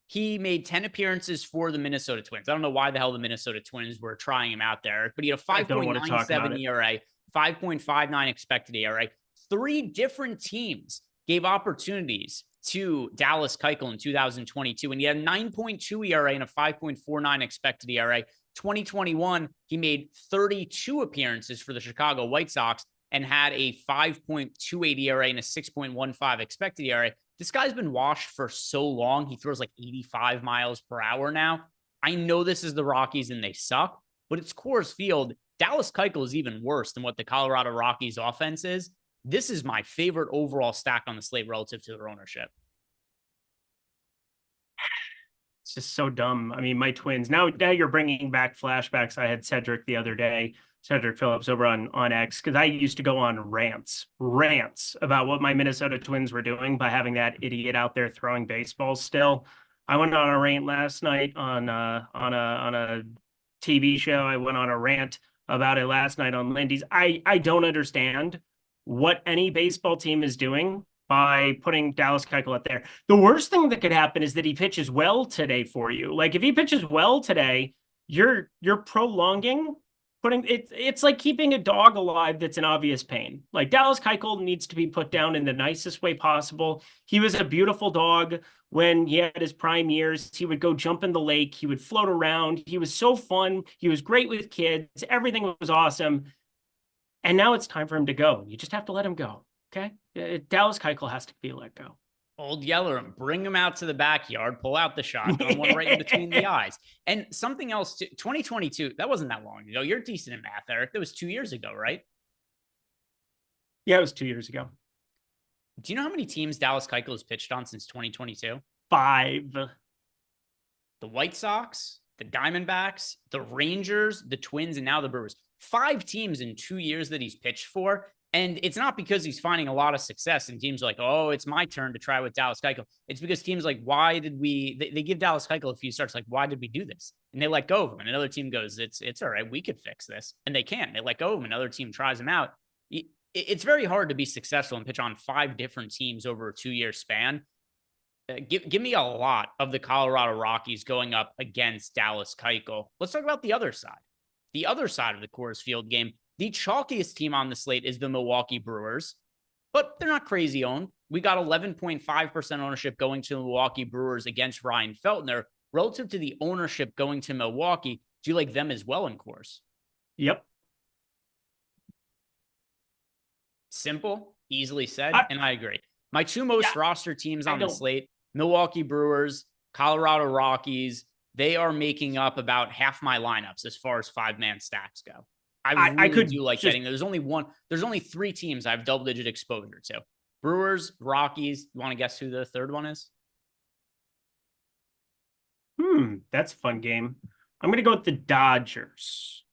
he made 10 appearances for the Minnesota Twins. I don't know why the hell the Minnesota Twins were trying him out there, but he had a 5.97 ERA, 5.59 expected ERA. 3 different teams gave opportunities to Dallas Keuchel in 2022, and he had a 9.2 ERA and a 5.49 expected ERA. 2021, he made 32 appearances for the Chicago White Sox and had a 5.28 ERA and a 6.15 expected ERA. This guy's been washed for so long. He throws like 85 miles per hour now. I know this is the Rockies and they suck, but it's Coors Field. Dallas Keuchel is even worse than what the Colorado Rockies offense is. This is my favorite overall stack on the slate relative to their ownership. It's just so dumb. I mean, my Twins, now you're bringing back flashbacks. I had Cedric the other day, Cedric Phillips over on X, because I used to go on rants about what my Minnesota Twins were doing by having that idiot out there throwing baseballs still. I went on a rant last night on a TV show. I went on a rant about it last night on Lindy's. I don't understand what any baseball team is doing by putting Dallas Keuchel out there. The worst thing that could happen is that he pitches well today for you. Like, if he pitches well today, you're prolonging putting it's like keeping a dog alive that's in obvious pain. Like, Dallas Keuchel needs to be put down in the nicest way possible. He was a beautiful dog when he had his prime years. He would go jump in the lake. He would float around. He was so fun. He was great with kids. Everything was awesome. And now it's time for him to go. You just have to let him go. Okay? Dallas Keuchel has to be let go. Old Yeller him, bring him out to the backyard, pull out the shotgun, one right in between the eyes. And something else, 2022, that wasn't that long ago. You're decent at math, Eric. That was 2 years ago, right? Yeah, it was 2 years ago. Do you know how many teams Dallas Keuchel has pitched on since 2022? 5. The White Sox, the Diamondbacks, the Rangers, the Twins, and now the Brewers. 5 teams in 2 years that he's pitched for. And it's not because he's finding a lot of success and teams are like, oh, it's my turn to try with Dallas Keuchel. It's because teams like, why did they give Dallas Keuchel a few starts, like, why did we do this? And they let go of him. And another team goes, it's all right, we could fix this. And they can't. They let go of him. Another team tries him out. It's very hard to be successful and pitch on 5 different teams over a 2-year span. Give me a lot of the Colorado Rockies going up against Dallas Keuchel. Let's talk about the other side. The other side of the Coors Field game. The chalkiest team on the slate is the Milwaukee Brewers, but they're not crazy owned. We got 11.5% ownership going to the Milwaukee Brewers against Ryan Feltner. Relative to the ownership going to Milwaukee, do you like them as well in Coors? Yep. Simple, easily said, and I agree. My 2 most roster teams on the slate, Milwaukee Brewers, Colorado Rockies, they are making up about half my lineups as far as 5-man stacks go. I could do like getting there. There's only 3 teams I have double-digit exposure to. Brewers, Rockies. You want to guess who the third one is? That's a fun game. I'm going to go with the Dodgers.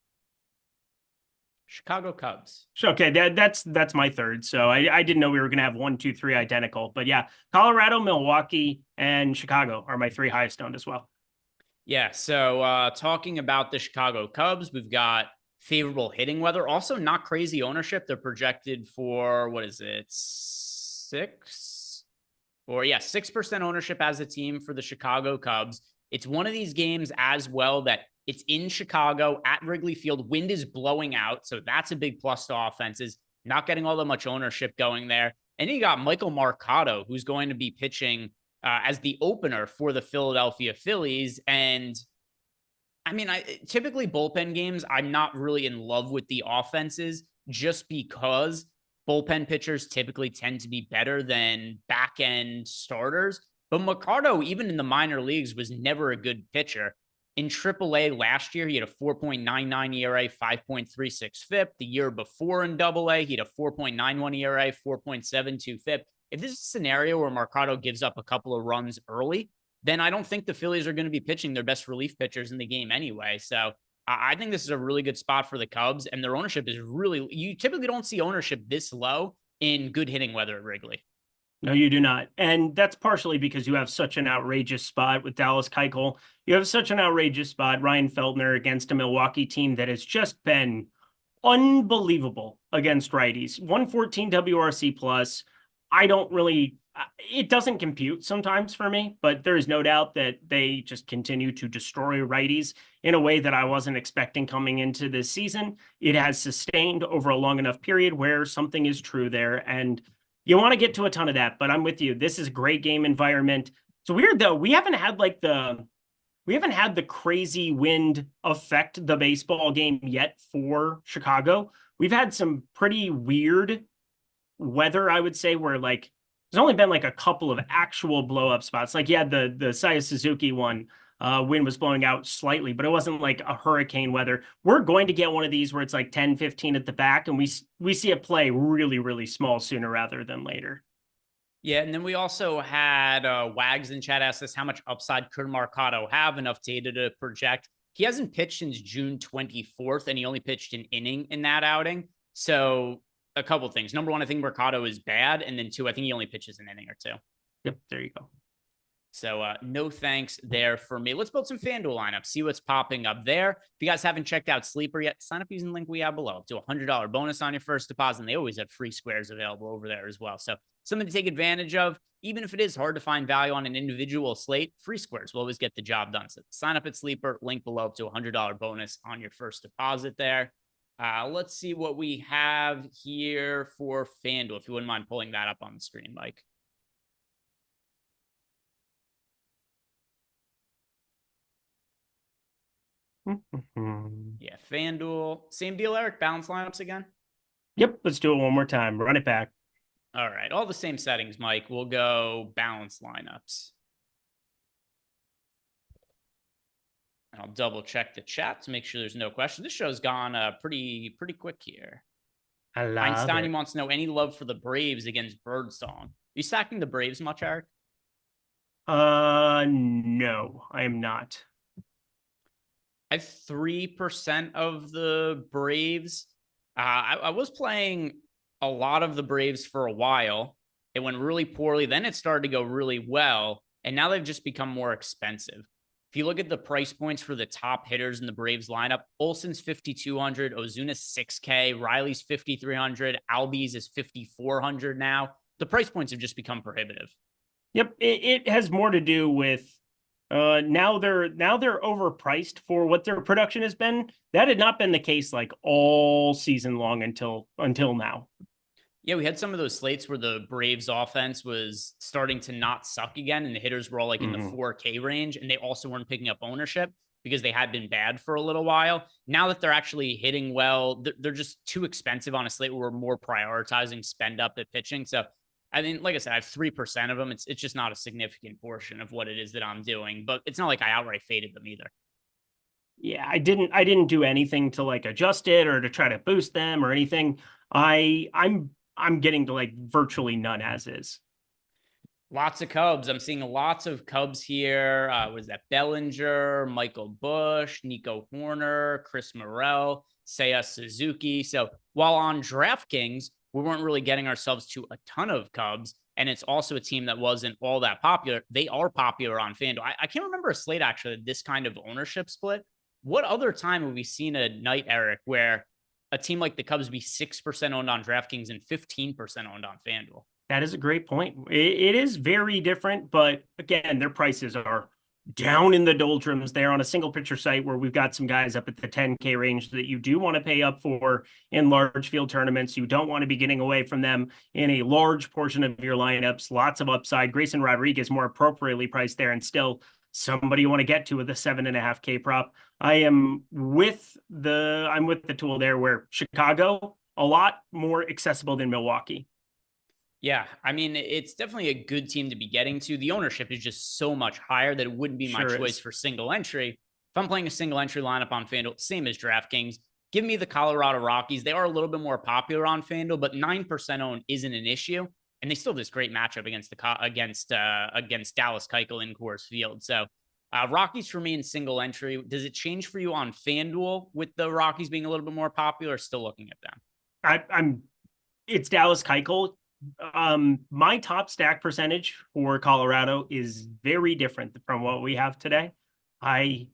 Chicago Cubs. Okay, that's my third. So I didn't know we were going to have 1, 2, 3 identical. But yeah, Colorado, Milwaukee, and Chicago are my 3 highest owned as well. Yeah, so talking about the Chicago Cubs, we've got favorable hitting weather. Also, not crazy ownership. They're projected for, 6% ownership as a team for the Chicago Cubs. It's one of these games as well that it's in Chicago at Wrigley Field. Wind is blowing out, so that's a big plus to offenses. Not getting all that much ownership going there. And then you got Michael Marcado, who's going to be pitching as the opener for the Philadelphia Phillies. And I mean, typically bullpen games, I'm not really in love with the offenses just because bullpen pitchers typically tend to be better than back-end starters. But Mercado, even in the minor leagues, was never a good pitcher. In AAA last year, he had a 4.99 ERA, 5.36 FIP. The year before in AA, he had a 4.91 ERA, 4.72 FIP. If this is a scenario where Mercado gives up a couple of runs early, then I don't think the Phillies are going to be pitching their best relief pitchers in the game anyway. So I think this is a really good spot for the Cubs, and their ownership is really, you typically don't see ownership this low in good hitting weather at Wrigley. No, you do not. And that's partially because you have such an outrageous spot with Dallas Keuchel. You have such an outrageous spot, Ryan Feltner, against a Milwaukee team that has just been unbelievable against righties. 114 WRC plus. I don't really, it doesn't compute sometimes for me, but there is no doubt that they just continue to destroy righties in a way that I wasn't expecting coming into this season. It has sustained over a long enough period where something is true there. And you want to get to a ton of that, but I'm with you. This is a great game environment. It's weird though. We haven't had the crazy wind affect the baseball game yet for Chicago. We've had some pretty weird weather, I would say, where like there's only been like a couple of actual blow up spots. Like, yeah, the Saya Suzuki one, wind was blowing out slightly, but it wasn't like a hurricane weather. We're going to get one of these where it's like 10, 15 at the back, and we see it play really, really small sooner rather than later. Yeah, and then we also had Wags in chat asked us how much upside could Mercado have, enough data to project. He hasn't pitched since June 24th, and he only pitched an inning in that outing. So a couple things. Number one, I think Mercado is bad. And then two, I think he only pitches an inning or two. Yep, there you go. So no thanks there for me. Let's build some FanDuel lineups, see what's popping up there. If you guys haven't checked out Sleeper yet, sign up using the link we have below. Do a $100 bonus on your first deposit, and they always have free squares available over there as well. So something to take advantage of. Even if it is hard to find value on an individual slate, free squares will always get the job done. So sign up at Sleeper, link below up to a $100 bonus on your first deposit there. Let's see what we have here for FanDuel, if you wouldn't mind pulling that up on the screen, Mike. Yeah, FanDuel. Same deal, Eric. Balance lineups again? Yep, let's do it one more time. Run it back. All right. All the same settings, Mike. We'll go balance lineups. And I'll double check the chat to make sure there's no question. This show's gone pretty quick here. I love Einstein it. wants to know any love for the Braves against Birdsong. Are you stacking the Braves much, Eric? No, I am not. I have 3% of the Braves. I was playing a lot of the Braves for a while. It went really poorly. Then it started to go really well. And now they've just become more expensive. If you look at the price points for the top hitters in the Braves lineup, Olson's 5,200, Ozuna's 6K, Riley's 5,300, Albies is 5,400 now. The price points have just become prohibitive. Yep, it has more to do with now they're overpriced for what their production has been. That had not been the case like all season long until now. Yeah, we had some of those slates where the Braves offense was starting to not suck again, and the hitters were all like in the 4K range, and they also weren't picking up ownership because they had been bad for a little while. Now that they're actually hitting well, they're just too expensive on a slate where we're more prioritizing spend up at pitching. So I mean, like I said, I have 3% of them. It's just not a significant portion of what it is that I'm doing, but it's not like I outright faded them either. Yeah, I didn't do anything to like adjust it or to try to boost them or anything. I'm getting to like virtually none as is. Lots of Cubs. I'm seeing lots of Cubs here. Was that Bellinger, Michael Bush, Nico Horner, Chris Morel, Seiya Suzuki. So while on DraftKings, we weren't really getting ourselves to a ton of Cubs, and it's also a team that wasn't all that popular. They are popular on FanDuel. I can't remember a slate actually this kind of ownership split. What other time have we seen a night, Eric, where a team like the Cubs be 6% owned on DraftKings and 15% owned on FanDuel? That is a great point. It is very different, but again, their prices are down in the doldrums there on a single pitcher site where we've got some guys up at the 10K range that you do want to pay up for in large field tournaments. You don't want to be getting away from them in a large portion of your lineups. Lots of upside. Grayson Rodriguez more appropriately priced there and still somebody you want to get to with a 7.5K prop. I'm with the tool there where Chicago, a lot more accessible than Milwaukee. Yeah, I mean, it's definitely a good team to be getting to. The ownership is just so much higher that it wouldn't be my choice for single entry. If I'm playing a single entry lineup on FanDuel, same as DraftKings, give me the Colorado Rockies. They are a little bit more popular on FanDuel, but 9% owned isn't an issue. And they still have this great matchup against Dallas Keuchel in Coors Field. So Rockies for me in single entry. Does it change for you on FanDuel with the Rockies being a little bit more popular, or still looking at them? It's Dallas Keuchel. My top stack percentage for Colorado is very different from what we have today. I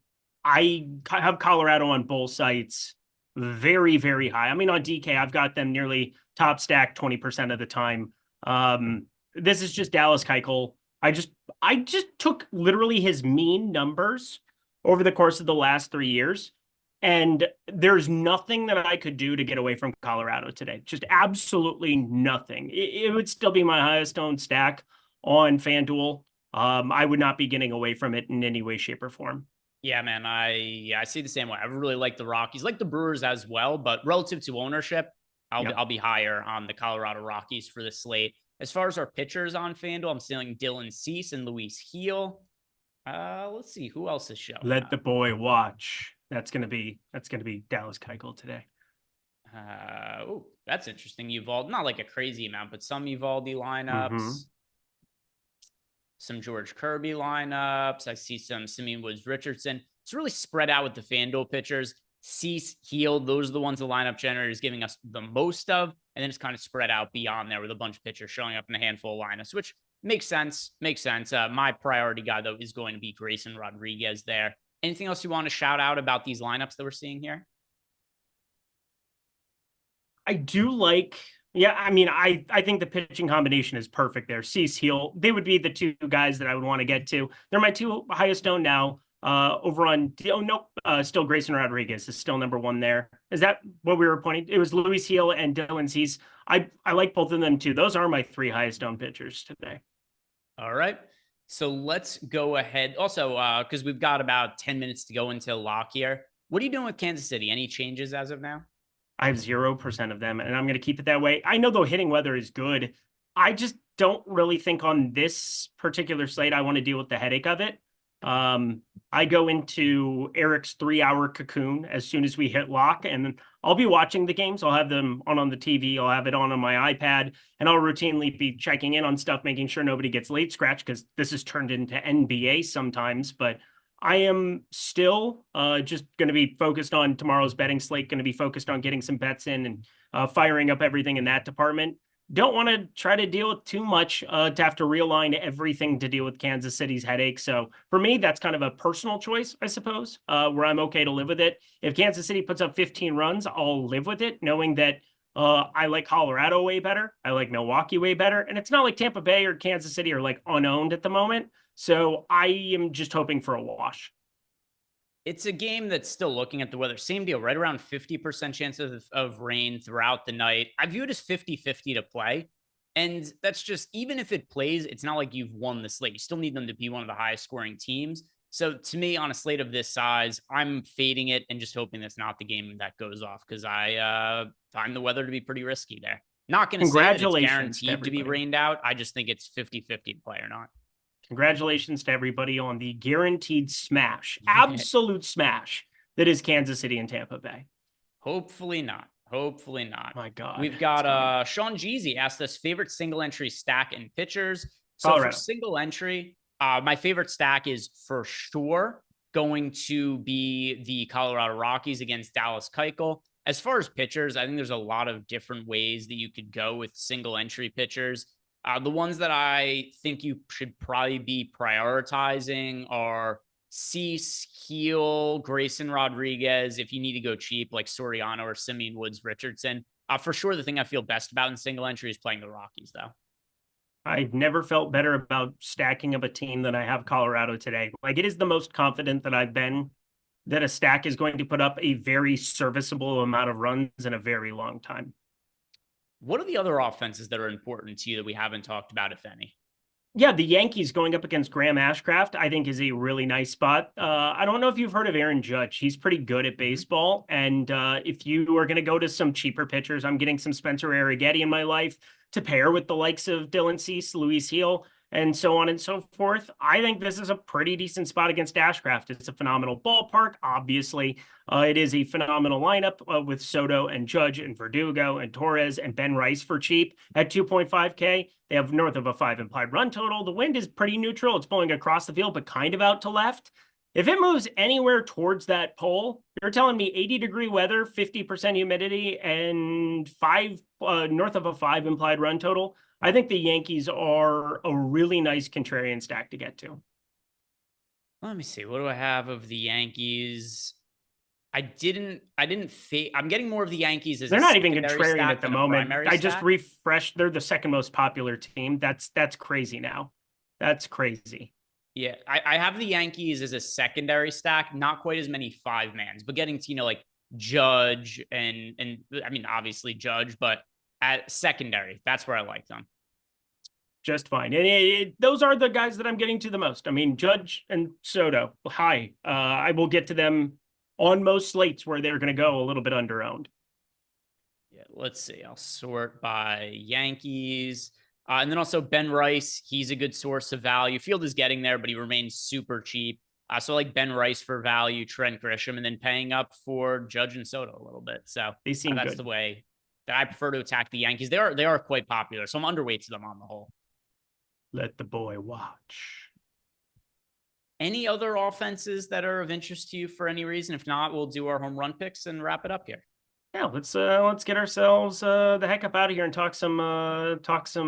have Colorado on both sites very, very high. I mean, on DK, I've got them nearly top stack 20% of the time. This is just Dallas Keuchel. I just took literally his mean numbers over the course of the last 3 years. And there's nothing that I could do to get away from Colorado today. Just absolutely nothing. It would still be my highest owned stack on FanDuel. I would not be getting away from it in any way, shape, or form. Yeah, man, I see the same way. I really like the Rockies, like the Brewers as well, but relative to ownership, I'll be higher on the Colorado Rockies for the slate. As far as our pitchers on FanDuel, I'm stealing Dylan Cease and Luis Heel. Let's see who else is showing. Let the boy watch. That's gonna be Dallas Keuchel today. Oh, that's interesting. Uvalde, not like a crazy amount, but some Uvalde lineups. some George Kirby lineups. I see some Simeon Woods Richardson. It's really spread out with the FanDuel pitchers. Cease, Heal, those are the ones the lineup generator is giving us the most of. And then it's kind of spread out beyond there with a bunch of pitchers showing up in a handful of lineups, which makes sense. Makes sense. My priority guy, though, is going to be Grayson Rodriguez there. Anything else you want to shout out about these lineups that we're seeing here? I do like, yeah, I mean, I think the pitching combination is perfect there. Cease, Heal, they would be the two guys that I would want to get to. They're my two highest owned now. Over on, oh, nope, still Grayson Rodriguez is still number one there. Is that what we were pointing? It was Luis Heal and Dylan Cease. I like both of them too. Those are my three highest owned pitchers today. All right. So let's go ahead. Also, because we've got about 10 minutes to go until lock here. What are you doing with Kansas City? Any changes as of now? I have 0% of them, and I'm going to keep it that way. I know the hitting weather is good. I just don't really think on this particular slate I want to deal with the headache of it. I go into Eric's 3-hour cocoon as soon as we hit lock, and I'll be watching the games. I'll have them on the TV. I'll have it on my iPad, and I'll routinely be checking in on stuff, making sure nobody gets late scratch, because this has turned into NBA sometimes. But I am still just going to be focused on tomorrow's betting slate, going to be focused on getting some bets in and firing up everything in that department. Don't want to try to deal with too much to have to realign everything to deal with Kansas City's headache. So for me, that's kind of a personal choice, I suppose, where I'm okay to live with it. If Kansas City puts up 15 runs, I'll live with it, knowing that I like Colorado way better. I like Milwaukee way better. And it's not like Tampa Bay or Kansas City are like unowned at the moment. So I am just hoping for a wash. It's a game that's still looking at the weather. Same deal, right around 50% chance of rain throughout the night. I view it as 50-50 to play. And that's just, even if it plays, it's not like you've won the slate. You still need them to be one of the highest scoring teams. So to me, on a slate of this size, I'm fading it and just hoping that's not the game that goes off, because I find the weather to be pretty risky there. Not going to say that it's guaranteed to be rained out. I just think it's 50-50 to play or not. Congratulations to everybody on the guaranteed smash, absolute smash that is Kansas City and Tampa Bay. Hopefully not. Hopefully not. My God. We've got Sean Jeezy asked us favorite single entry stack and pitchers. So Colorado. For single entry, my favorite stack is for sure going to be the Colorado Rockies against Dallas Keuchel. As far as pitchers, I think there's a lot of different ways that you could go with single entry pitchers. The ones that I think you should probably be prioritizing are Cease, Heal, Grayson Rodriguez. If you need to go cheap, like Soriano or Simeon Woods Richardson. For sure, the thing I feel best about in single entry is playing the Rockies, though. I've never felt better about stacking up a team than I have Colorado today. Like, it is the most confident that I've been that a stack is going to put up a very serviceable amount of runs in a very long time. What are the other offenses that are important to you that we haven't talked about, if any? Yeah, the Yankees going up against Graham Ashcraft, I think, is a really nice spot. I don't know if you've heard of Aaron Judge. He's pretty good at baseball. And if you are going to go to some cheaper pitchers, I'm getting some Spencer Arrighetti in my life to pair with the likes of Dylan Cease, Luis Heal, and so on and so forth. I think this is a pretty decent spot against Ashcraft. It's a phenomenal ballpark, obviously. It is a phenomenal lineup with Soto and Judge and Verdugo and Torres and Ben Rice for cheap at 2.5K. They have north of a 5 implied run total. The wind is pretty neutral. It's blowing across the field, but kind of out to left. If it moves anywhere towards that pole, you're telling me 80-degree weather, 50% humidity, and north of a 5 implied run total. I think the Yankees are a really nice contrarian stack to get to. Let me see. What do I have of the Yankees? I'm getting more of the Yankees as they're not even contrarian at the moment. I just stack. refreshed. They're the second most popular team. That's crazy now. That's crazy. Yeah, I have the Yankees as a secondary stack, not quite as many 5-mans, but getting to, like Judge and I mean, obviously Judge, but at secondary, that's where I like them. Just fine. And those are the guys that I'm getting to the most. I mean, Judge and Soto, high. I will get to them on most slates where they're going to go a little bit under-owned. Yeah, let's see. I'll sort by Yankees. And then also Ben Rice, he's a good source of value. Field is getting there, but he remains super cheap. So like Ben Rice for value, Trent Grisham, and then paying up for Judge and Soto a little bit. So they seem that's good. The way that I prefer to attack the Yankees. They are quite popular, so I'm underweight to them on the whole. Let the boy watch. Any other offenses that are of interest to you for any reason? If not, we'll do our home run picks and wrap it up here. Yeah, let's get ourselves the heck up out of here and talk some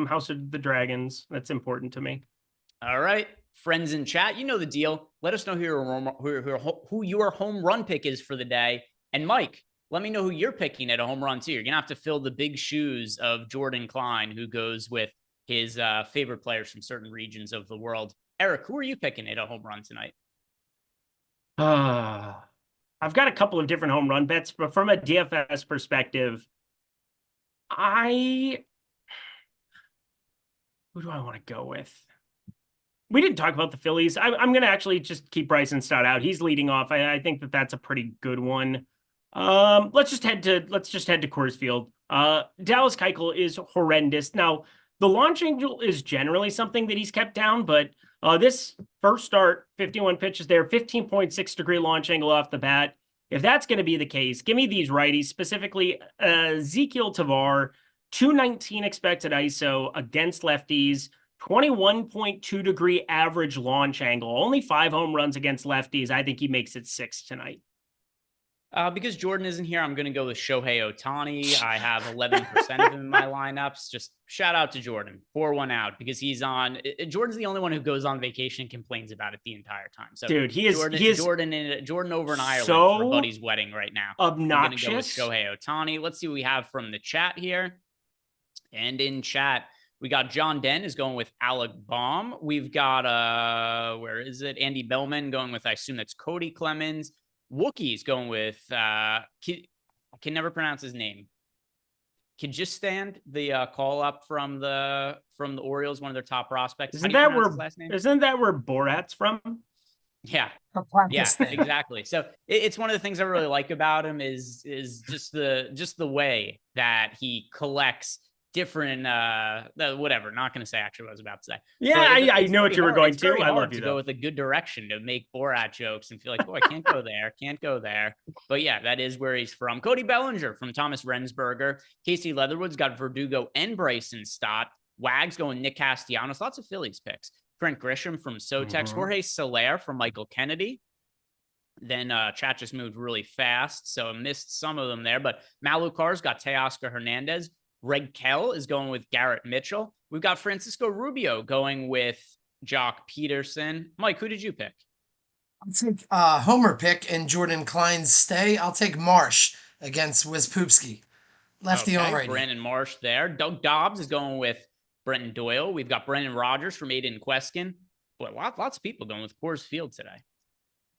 House of the Dragons. That's important to me. All right, friends in chat, you know the deal. Let us know who your home run pick is for the day. And Mike, let me know who you're picking at a home run too. You're gonna have to fill the big shoes of Jordan Klein, who goes with his favorite players from certain regions of the world. Eric, who are you picking at a home run tonight? I've got a couple of different home run bets, but from a DFS perspective, who do I want to go with? We didn't talk about the Phillies. I'm going to actually just keep Bryson Stott out. He's leading off. I think that's a pretty good one. Let's just head to Coors Field. Dallas Keuchel is horrendous. Now, the launch angle is generally something that he's kept down, but this first start, 51 pitches there, 15.6 degree launch angle off the bat. If that's going to be the case, give me these righties, specifically Ezekiel Tavar, 219 expected ISO against lefties, 21.2 degree average launch angle, only 5 home runs against lefties. I think he makes it 6 tonight. Because Jordan isn't here, I'm going to go with Shohei Ohtani. I have 11% of him in my lineups. Just shout out to Jordan. 4-1 out because he's on. Jordan's the only one who goes on vacation and complains about it the entire time. So, dude, Jordan over in Ireland so for Buddy's wedding right now. Obnoxious. I'm going to go with Shohei Ohtani. Let's see what we have from the chat here. And in chat, we got John Den is going with Alec Baum. We've got, where is it? Andy Bellman going with, I assume that's Cody Clemens. Wookie's going with I can never pronounce his name. Kyrgyzstan, the call up from the Orioles, one of their top prospects. Isn't that where Borat's from? Yeah, exactly. So it's one of the things I really like about him is just the way that he collects different whatever. Not going to say actually what I was about to say. Yeah, I know what you were going to. I love you to go with a good direction to make Borat jokes and feel like, oh, I can't go there. But yeah, that is where he's from. Cody Bellinger from Thomas Rensberger. Casey Leatherwood's got Verdugo and Bryson Stott. Wags going Nick Castellanos. Lots of Phillies picks. Trent Grisham from Sotex. Jorge Soler from Michael Kennedy. Then chat just moved really fast, so I missed some of them there. But Malukar's got Teoscar Hernandez. Reg Kell is going with Garrett Mitchell. We've got Francisco Rubio going with Jock Peterson. Mike, who did you pick? I'll take Homer pick and Jordan Klein's stay. I'll take Marsh against Wispoopski. Lefty on righty. Brandon Marsh there. Doug Dobbs is going with Brenton Doyle. We've got Brendan Rodgers from Aiden Queskin. Boy, lots of people going with Coors Field today.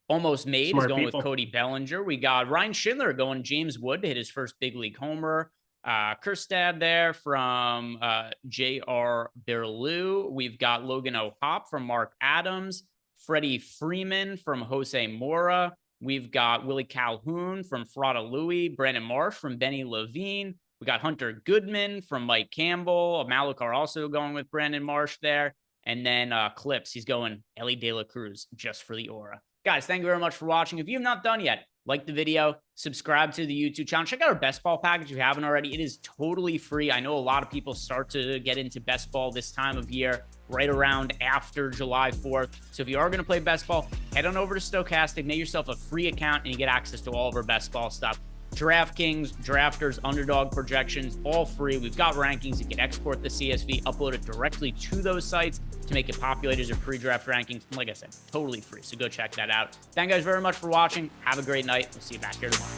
Almost Made is going with Cody Bellinger. We got Ryan Schindler going James Wood to hit his first big league homer. Kerstad there from J.R. Berlew. We've got Logan O'Hop from Mark Adams. Freddie Freeman from Jose Mora. We've got Willie Calhoun from Frada Louie. Brandon Marsh from Benny Levine. We got Hunter Goodman from Mike Campbell. Malakar also going with Brandon Marsh there. And then Clips, he's going Ellie De La Cruz just for the aura. Guys, thank you very much for watching. If you have not done yet, like the video, subscribe to the YouTube channel. Check out our best ball package if you haven't already. It is totally free. I know a lot of people start to get into best ball this time of year, right around after July 4th. So if you are going to play best ball, head on over to Stokastic, make yourself a free account, and you get access to all of our best ball stuff. DraftKings, Drafters, Underdog projections, all free. We've got rankings. You can export the CSV, upload it directly to those sites to make it populate as your pre-draft rankings. And like I said, totally free. So go check that out. Thank you guys very much for watching. Have a great night. We'll see you back here tomorrow.